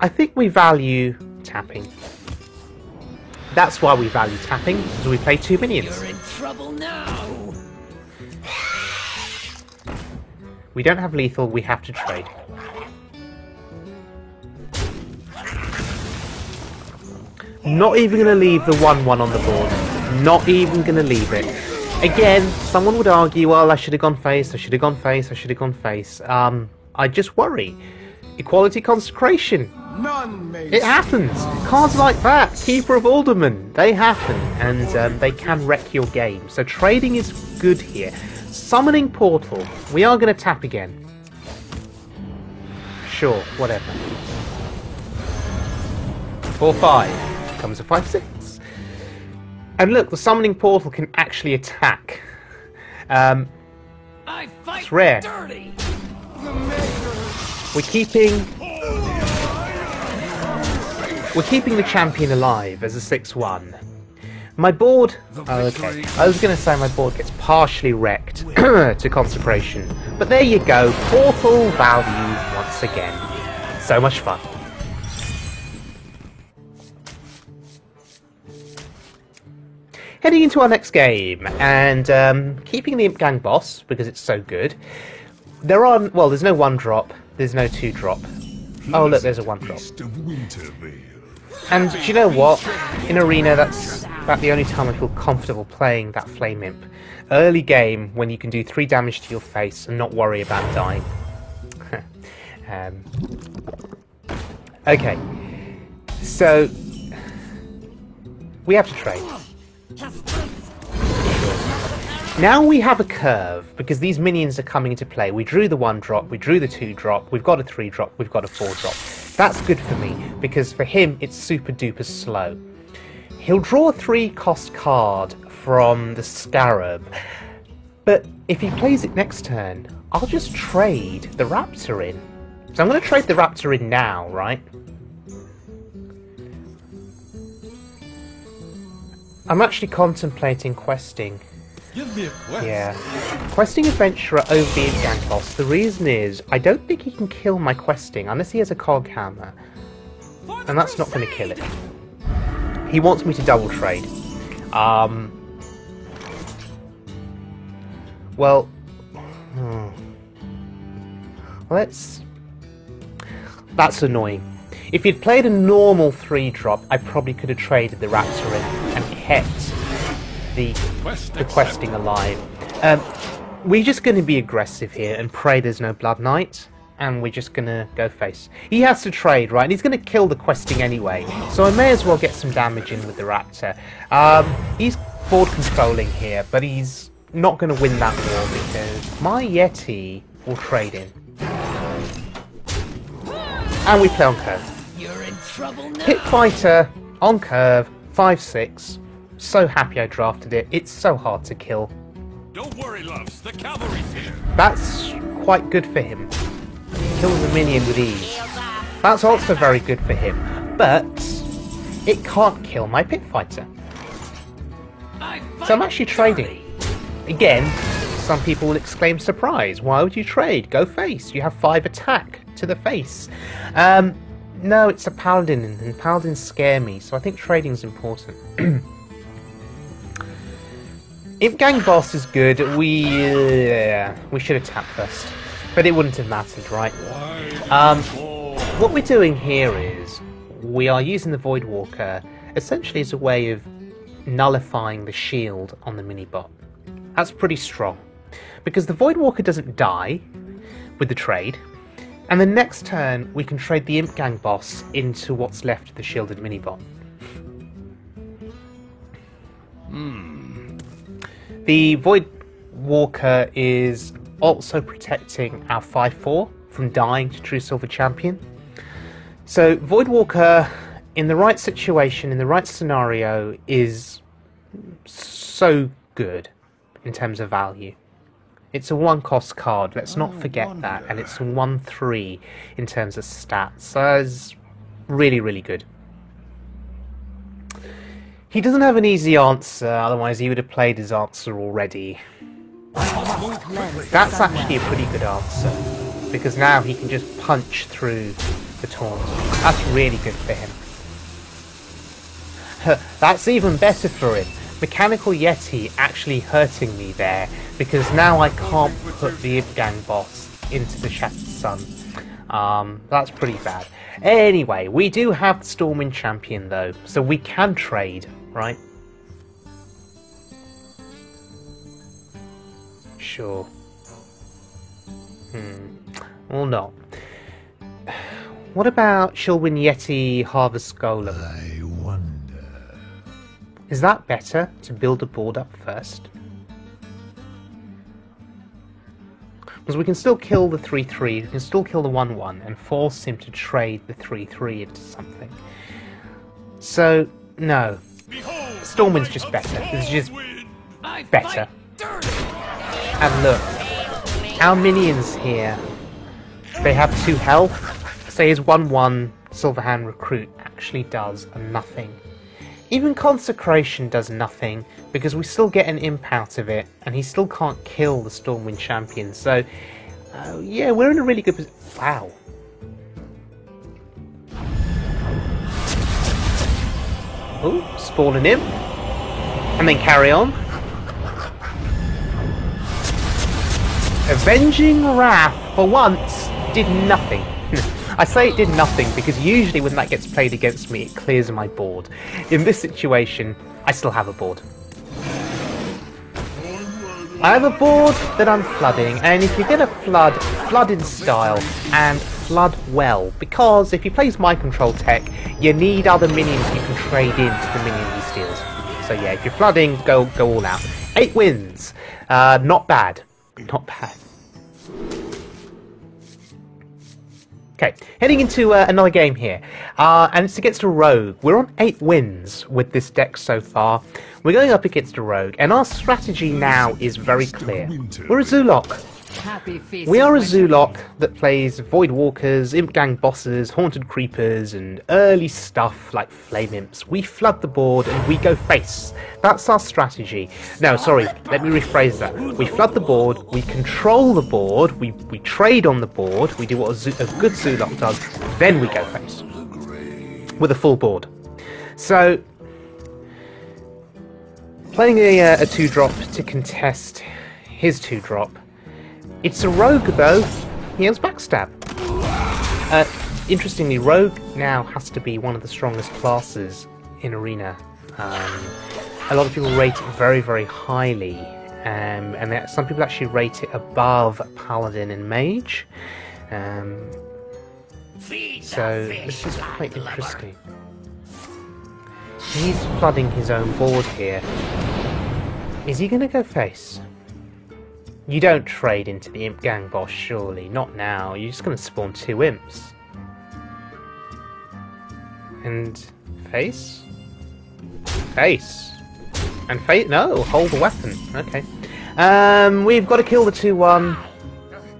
I think we value tapping. That's why we value tapping, because we play 2 minions. You're in trouble now. We don't have lethal, we have to trade. Not even going to leave the 1-1 on the board. Not even going to leave it. Again, someone would argue, well, I should have gone face, I should have gone face, I should have gone face. I just worry. Equality Consecration. None may It happens. Cards like that, Keeper of Alderman, they happen, and they can wreck your game. So trading is good here. Summoning Portal. We are going to tap again. Sure, whatever. 4-5. Comes a 5-6. And look, the Summoning Portal can actually attack. I fight It's rare. dirty. We're keeping the champion alive as a 6-1. My board... Oh, okay. I was going to say my board gets partially wrecked to Consecration. But there you go. Portal value once again. So much fun. Heading into our next game, and keeping the Imp Gang boss, because it's so good. Well, there's no 1-drop, there's no 2-drop. Oh look, there's a 1-drop. And do you know what? In Arena, that's about the only time I feel comfortable playing that Flame Imp. Early game, when you can do 3 damage to your face and not worry about dying. Okay, so we have to trade. Now we have a curve, because these minions are coming into play. We drew the 1-drop, we drew the 2-drop, we've got a 3-drop, we've got a 4-drop. That's good for me, because for him it's super duper slow. He'll draw a 3-cost card from the Scarab, but if he plays it next turn, I'll just trade the Raptor in. So I'm going to trade the Raptor in now, right? I'm actually contemplating questing. Give me a quest. Yeah. Questing Adventurer over the Imp Gang boss. The reason is, I don't think he can kill my questing unless he has a cog hammer. And that's not going to kill it. He wants me to double trade. Well... Let's... That's annoying. If he'd played a normal 3-drop, I probably could have traded the Raptor in and kept the questing alive. We're just going to be aggressive here and pray there's no Blood Knight, and we're just going to go face. He has to trade, right? And he's going to kill the questing anyway, so I may as well get some damage in with the Raptor. He's board controlling here, but he's not going to win that war because my Yeti will trade in. And we play on curve. You're in trouble now. Pit Fighter on curve, 5/6. So happy I drafted it. It's so hard to kill. Don't worry, loves. The cavalry's here. That's quite good for him. Kills a minion with ease. That's also very good for him. But it can't kill my Pit Fighter. So I'm actually trading. Again, some people will exclaim surprise. Why would you trade? Go face. You have 5 attack to the face. No, it's a paladin, and paladins scare me, so I think trading's important. Imp Gang boss is good. We should have tapped first, but it wouldn't have mattered, right? What we're doing here is we are using the Voidwalker essentially as a way of nullifying the shield on the mini-bot. That's pretty strong, because the Voidwalker doesn't die with the trade, and the next turn we can trade the Imp Gang boss into what's left of the shielded mini-bot. The Voidwalker is also protecting our 5/4 from dying to True Silver Champion. So Voidwalker, in the right situation, in the right scenario, is so good in terms of value. It's a 1-cost card, let's not forget that, and it's a 1/3 in terms of stats, so it's really, really good. He doesn't have an easy answer, otherwise he would have played his answer already. That's actually a pretty good answer, because now he can just punch through the taunt. That's really good for him. That's even better for him. Mechanical Yeti actually hurting me there, because now I can't put the Imp Gang boss into the Shattered Sun. That's pretty bad. Anyway, we do have the Stormwind Champion though, so we can trade, right? Sure. Or not. What about Shulwin Yeti Harvest Golem? I wonder. Is that better to build a board up first? Because we can still kill the 3/3, we can still kill the 1/1 and force him to trade the 3/3 into something. So, no. Stormwind's just better. It's just better. And look, our minions here They have 2 health, so his 1-1 Silverhand Recruit actually does nothing. Even Consecration does nothing, because we still get an imp out of it, and he still can't kill the Stormwind champion, so yeah, we're in a really good position. Wow. Oh, spawn an imp, and then carry on. Avenging Wrath, for once, did nothing. I say it did nothing because usually when that gets played against me, it clears my board. In this situation, I still have a board. I have a board that I'm flooding, and if you're going to flood, flood in style, and flood well, because if he plays My Control tech, you need other minions you can trade into the minion he steals. So yeah, if you're flooding, go all out. 8 wins. Not bad. Not bad. Okay, heading into another game here, and it's against a rogue. We're on 8 wins with this deck so far. We're going up against a rogue, and our strategy now is very clear. We're a Zoolock. We are a Zoolock that plays Void Walkers, Imp Gang bosses, Haunted Creepers, and early stuff like Flame Imps. We flood the board and we go face. That's our strategy. No, sorry, let me rephrase that. We flood the board, we control the board, we trade on the board, we do what a good Zoolock does, then we go face. With a full board. So, playing a 2-drop to contest his 2-drop. It's a rogue though, he has backstab. Interestingly, rogue now has to be one of the strongest classes in Arena. A lot of people rate it very, very highly, and some people actually rate it above Paladin and Mage. So this is quite interesting. He's flooding his own board here. Is he going to go face? You don't trade into the Imp Gang boss, surely. Not now. You're just going to spawn 2 imps. And face? Face. And face? No, hold the weapon. Okay. We've got to kill the 2-1.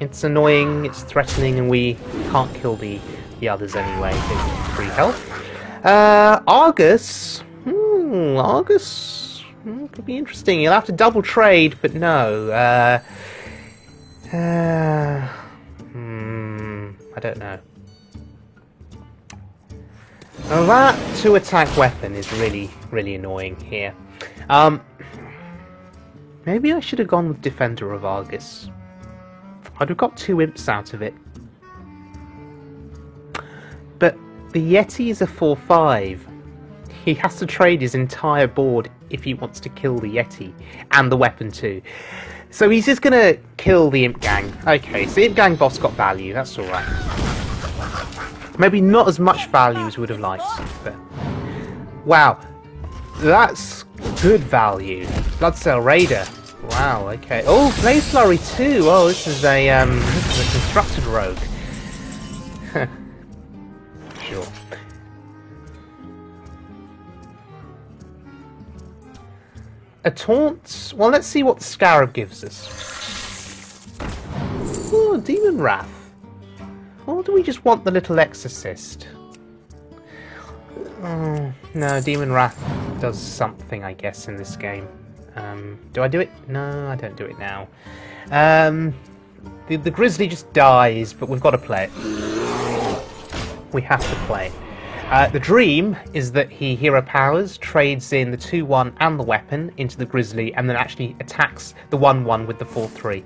It's annoying, it's threatening, and we can't kill the others anyway. They've 3 health. Argus. Argus. Could be interesting. You'll have to double trade, but no. I don't know. Well, that 2-attack weapon is really, really annoying here. Maybe I should have gone with Defender of Argus. I'd have got 2 imps out of it. But the Yeti is a 4-5. He has to trade his entire board if he wants to kill the Yeti, and the weapon too. So he's just going to kill the Imp Gang. Okay, so the Imp Gang boss got value, that's alright. Maybe not as much value as we would have liked, but... Wow, that's good value. Bloodsail Raider. Wow, okay. Oh, Blaze Flurry too! Oh, this is a constructed rogue. Sure. A taunt? Well, let's see what the Scarab gives us. Ooh, Demon Wrath. Or do we just want the little Exorcist? Oh, no, Demon Wrath does something, I guess, in this game. Do I do it? No, I don't do it now. The Grizzly just dies, but we've got to play it. We have to play it. The dream is that he hero powers, trades in the 2-1 and the weapon into the Grizzly, and then actually attacks the 1-1 with the 4-3.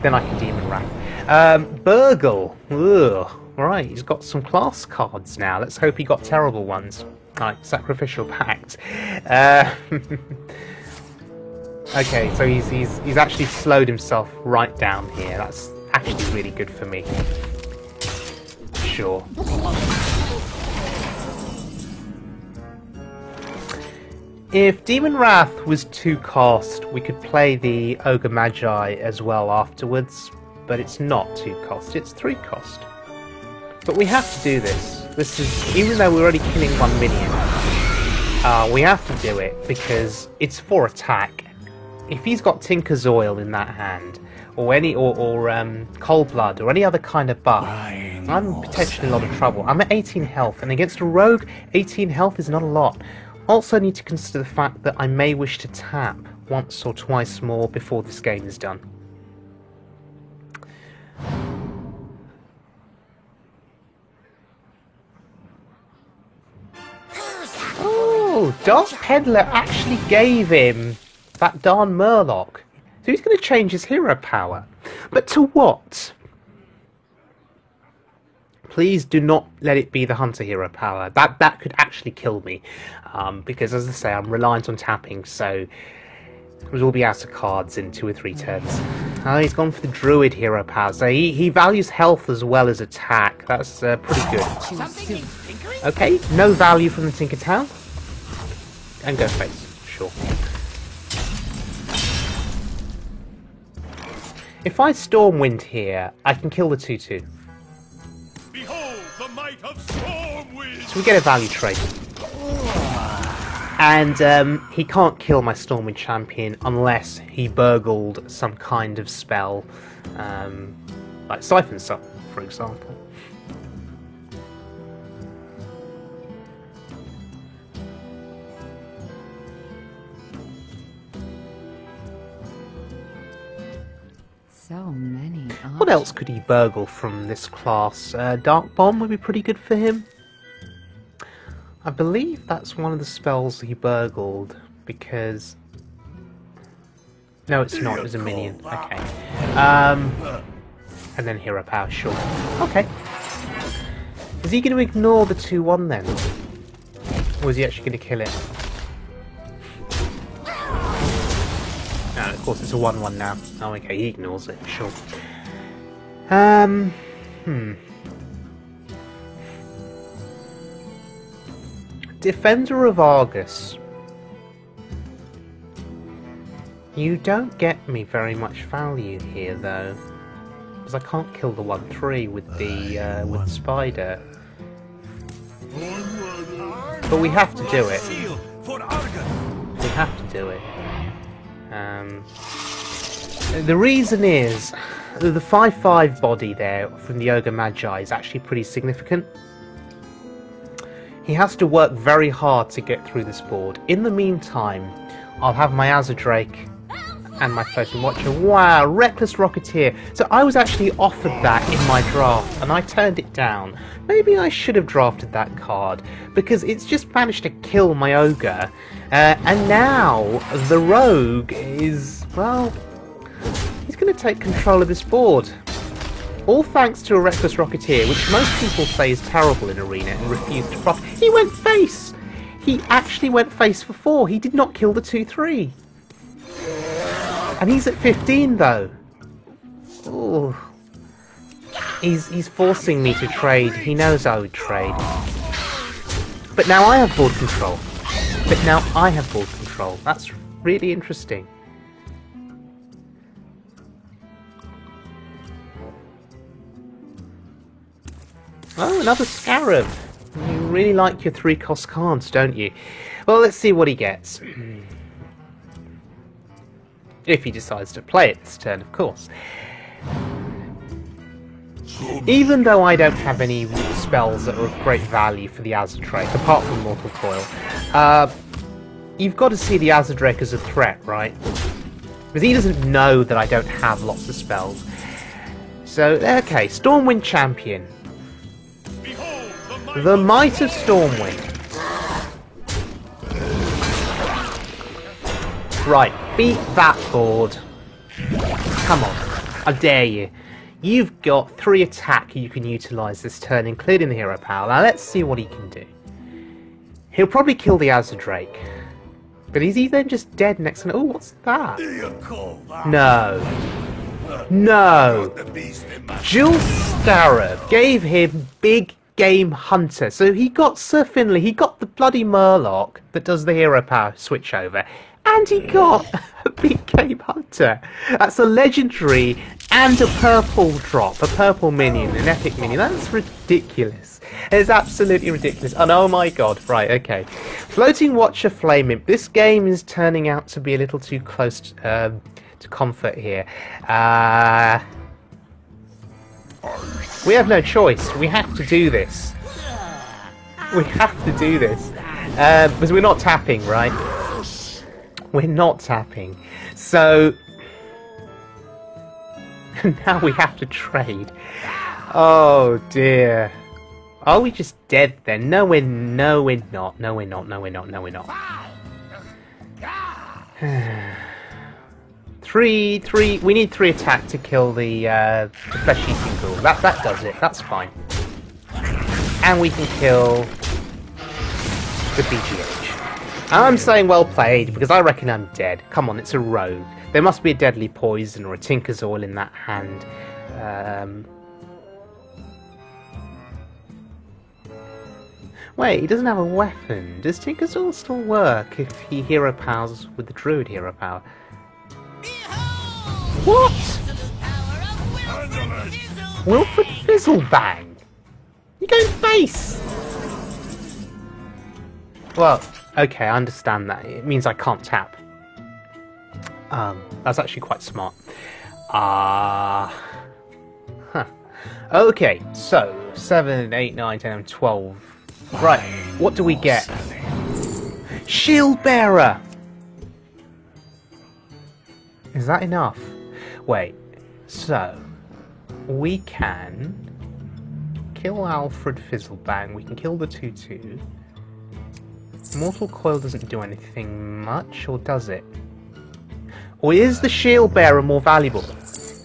Then I can Demon Wrath. Burgle. Ugh. Right, he's got some class cards now. Let's hope he got terrible ones. Like Sacrificial Pact. Okay, so he's actually slowed himself right down here. That's actually really good for me. Sure. If Demon Wrath was 2 cost, we could play the Ogre Magi as well afterwards, but it's not 2 cost, it's 3 cost. But we have to do this. This is, even though we're already killing 1 minion, we have to do it because it's 4 attack. If he's got Tinker's Oil in that hand, or Cold Blood, or any other kind of buff, Crying I'm in potentially a lot of trouble. I'm at 18 health, and against a rogue, 18 health is not a lot. Also need to consider the fact that I may wish to tap once or twice more before this game is done. Oh, Dark Peddler actually gave him that darn Murloc. So he's going to change his hero power. But to what? Please do not let it be the Hunter hero power. That could actually kill me. Because, as I say, I'm reliant on tapping, so we'll be out of cards in 2 or 3 turns. Oh, he's gone for the Druid hero power. So he values health as well as attack. That's pretty good. Okay, no value from the Tinker Town. And go face, sure. If I Stormwind here, I can kill the 2/2. Behold the might of Stormwind! So we get a value trade. And he can't kill my Stormwind champion unless he burgled some kind of spell, like Siphon Sup, for example. So many options. What else could he burgle from this class? Dark Bomb would be pretty good for him. I believe that's one of the spells he burgled, because... No, it's not, it was a minion. Okay. And then hero power, sure. Okay. Is he going to ignore the 2/1 then? Or is he actually going to kill it? No, of course it's a 1/1 now. Oh, okay, he ignores it, sure. Defender of Argus. You don't get me very much value here, though, because I can't kill the 1/3 with the spider. But we have to do it. We have to do it. The reason is the 5/5 body there from the Ogre Magi is actually pretty significant. He has to work very hard to get through this board. In the meantime, I'll have my Azadrake and my Floating Watcher. Wow, Reckless Rocketeer. So I was actually offered that in my draft, and I turned it down. Maybe I should have drafted that card, because it's just managed to kill my Ogre. And now the Rogue is, well, he's going to take control of this board. All thanks to a Reckless Rocketeer, which most people say is terrible in Arena and refuse to profit. He went face! He actually went face for 4. He did not kill the 2/3. And he's at 15 though. Ooh. He's forcing me to trade. He knows I would trade. But now I have board control. That's really interesting. Oh, another Scarab. You really like your 3-cost cards, don't you? Well, let's see what he gets. If he decides to play it this turn, of course. Even though I don't have any spells that are of great value for the Azadrake, apart from Mortal Coil, you've got to see the Azadrake as a threat, right? Because he doesn't know that I don't have lots of spells. So, okay, Stormwind Champion. The Might of Stormwind. Right, beat that board. Come on, I dare you. You've got 3 attack you can utilise this turn, including the hero power. Now let's see what he can do. He'll probably kill the Azadrake. But is he then just dead next to... Oh, what's that? No. No. Jill Scarab gave him Big Game Hunter. So he got Sir Finley, he got the bloody Murloc that does the hero power switch over. And he got a Big Game Hunter. That's a legendary and a purple drop, a purple minion, an epic minion. That's ridiculous. It's absolutely ridiculous. And oh my god, right, okay. Floating Watcher Flame Imp. This game is turning out to be a little too close to comfort here. We have no choice. We have to do this. We have to do this. Because we're not tapping, right? We're not tapping. So... now we have to trade. Oh dear. Are we just dead then? No, we're not. No, we're not. Three. We need 3 attack to kill the flesh-eating ghoul. That does it. That's fine. And we can kill the BGH. I'm saying well played because I reckon I'm dead. Come on, it's a rogue. There must be a deadly poison or a tinker's oil in that hand. Wait, he doesn't have a weapon. Does Tinker's Oil still work if he hero powers with the druid hero power? What? Wilfred Fizzlebang? You go face! Well, okay, I understand that. It means I can't tap. That's actually quite smart. Huh. Okay, so 7, 8, 9, 10, and 12. Right, what do we get? Shield Bearer! Is that enough? Wait, so we can kill Alfred Fizzlebang, we can kill the 2-2. Mortal Coil doesn't do anything much, or does it? Or is the Shield Bearer more valuable?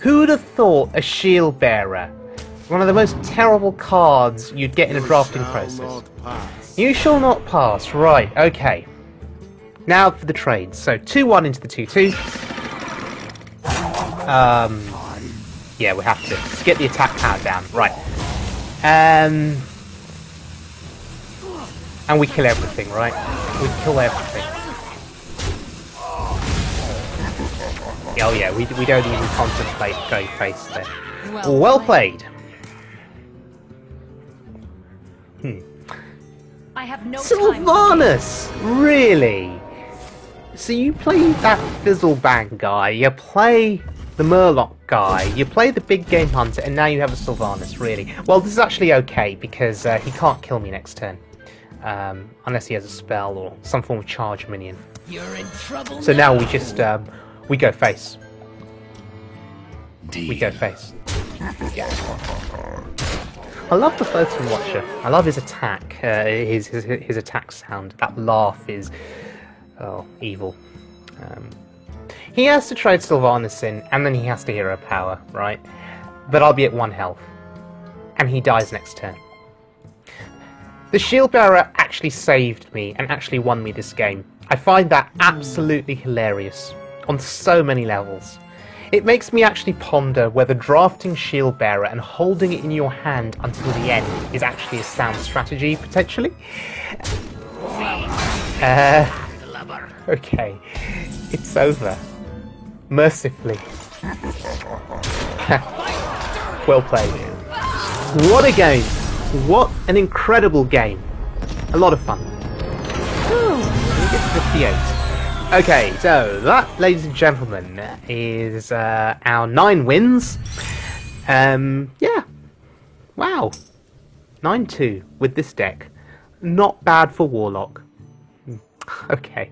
Who would have thought a Shield Bearer? One of the most terrible cards you'd get in a drafting process. You shall not pass. Right, okay. Now for the trades. So 2-1 into the 2-2. Yeah, we have to get the attack power down. Right. And we kill everything, right? We kill everything. Oh yeah, we don't even contemplate going face there. Well played. I have no Sylvanas! Really? So you play that Fizzlebang guy, you play the Murloc guy, you play the Big Game Hunter, and now you have a Sylvanas, really? Well, this is actually okay, because he can't kill me next turn. Unless he has a spell or some form of charge minion. You're in trouble. So now we just, we go face. We go face. Yeah. I love the Photon Watcher. I love his attack, his attack sound. That laugh is, evil. He has to trade Sylvanas in, and then he has to hero power, right? But I'll be at 1 health, and he dies next turn. The Shield Bearer actually saved me and actually won me this game. I find that absolutely hilarious on so many levels. It makes me actually ponder whether drafting Shield Bearer and holding it in your hand until the end is actually a sound strategy, potentially. Okay. It's over. Mercifully. Well played. What a game! What an incredible game. A lot of fun. We get to 58. Okay, so that, ladies and gentlemen, is our 9 wins. Yeah. Wow. 9-2 with this deck. Not bad for Warlock. Okay.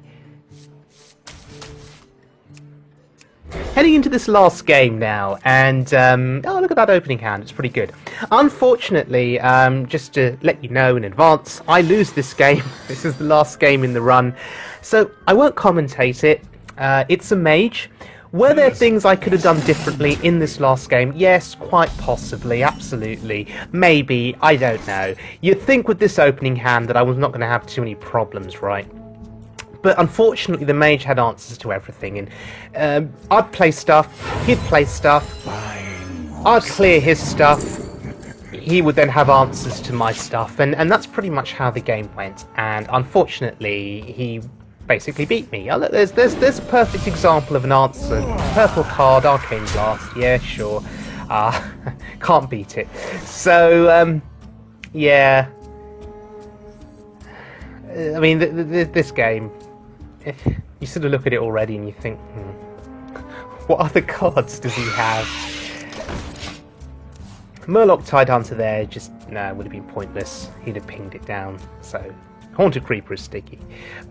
Heading into this last game now, and oh, look at that opening hand, it's pretty good. Unfortunately, just to let you know in advance, I lose this game. This is the last game in the run, so I won't commentate it. It's a mage. Were there things I could have done differently in this last game? Yes, quite possibly, absolutely. Maybe, I don't know. You'd think with this opening hand that I was not going to have too many problems, right? But unfortunately, the mage had answers to everything, and I'd play stuff, he'd play stuff, I'd clear his stuff, he would then have answers to my stuff, and that's pretty much how the game went. And unfortunately, he basically beat me. Oh, look, there's a perfect example of an answer. Purple card, Arcane Blast, yeah, sure. Can't beat it. So, yeah. I mean, this game, you sort of look at it already and you think, What other cards does he have? Murloc Tidehunter there, just, would have been pointless. He'd have pinged it down, so... Haunted Creeper is sticky.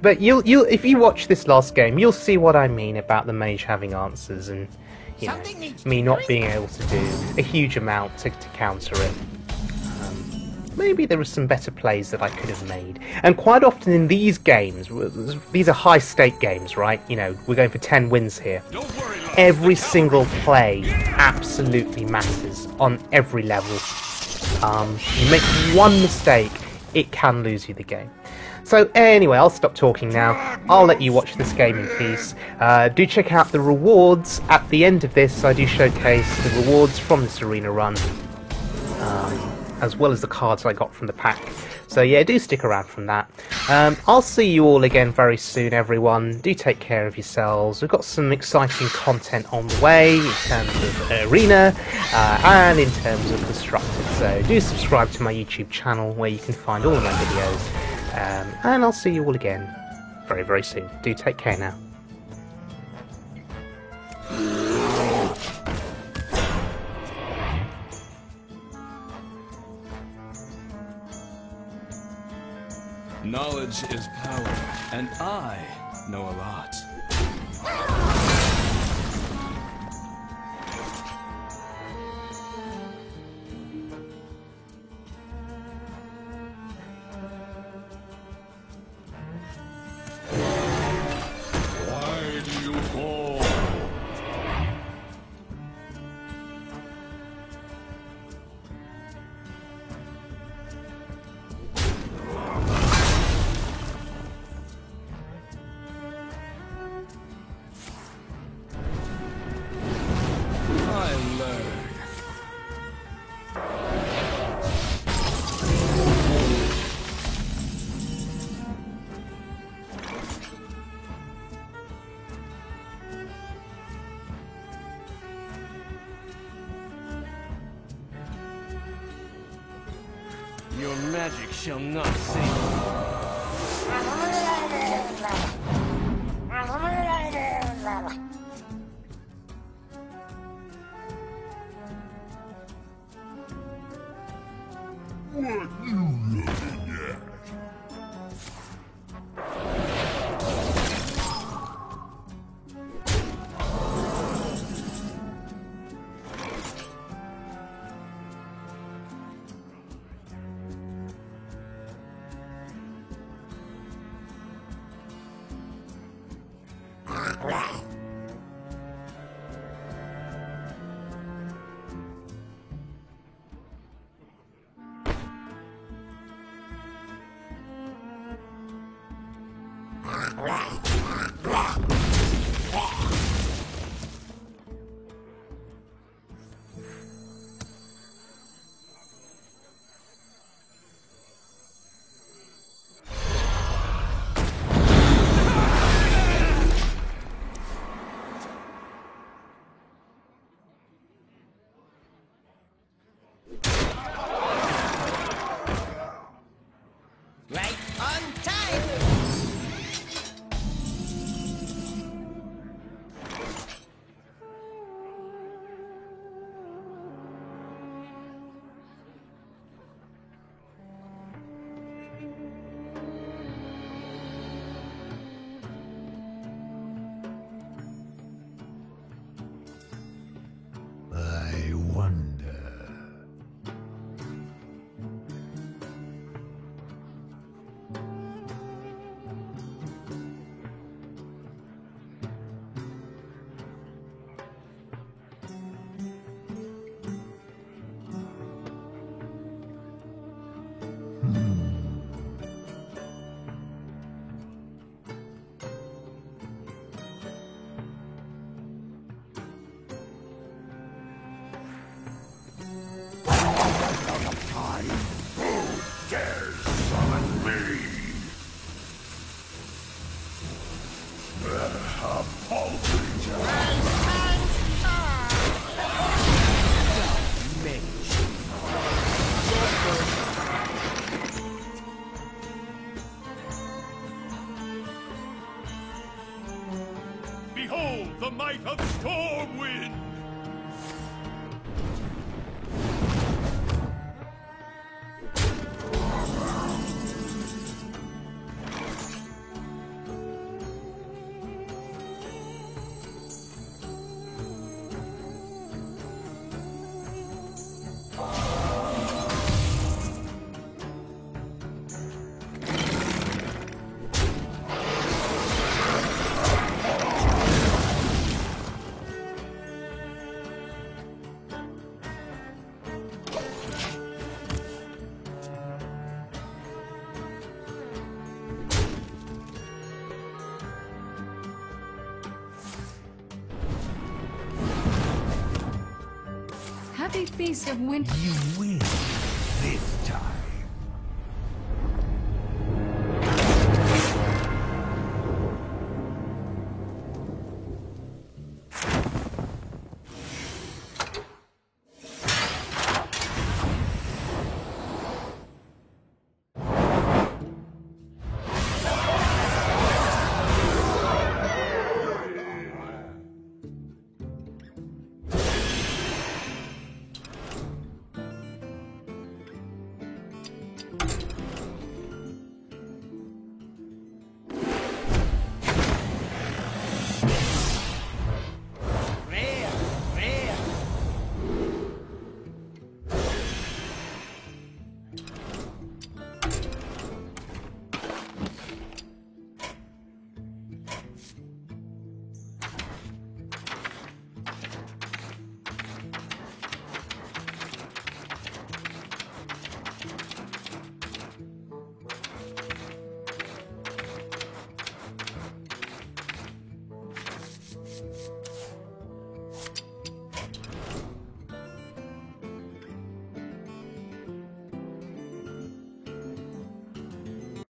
But you'll if you watch this last game, you'll see what I mean about the mage having answers and, you know, me not being able to do a huge amount to counter it. Maybe there were some better plays that I could have made. And quite often in these games, these are high-stake games, right? You know, we're going for 10 wins here. Every single play absolutely matters on every level. You make one mistake, it can lose you the game. So anyway, I'll stop talking now. I'll let you watch this game in peace. Do check out the rewards at the end of this. I do showcase the rewards from this arena run, as well as the cards I got from the pack. So yeah, do stick around from that. I'll see you all again very soon, everyone. Do take care of yourselves. We've got some exciting content on the way in terms of arena and in terms of constructed. So do subscribe to my YouTube channel where you can find all of my videos. And I'll see you all again very, very soon. Do take care now. Knowledge is power, and I know a lot. Why do you call? I learn. Your magic shall not save What you looking at? Right on time! I wonder. Dare summon me? A paltry Behold the might of Stormwind! Happy Feast of Winter. You win this time.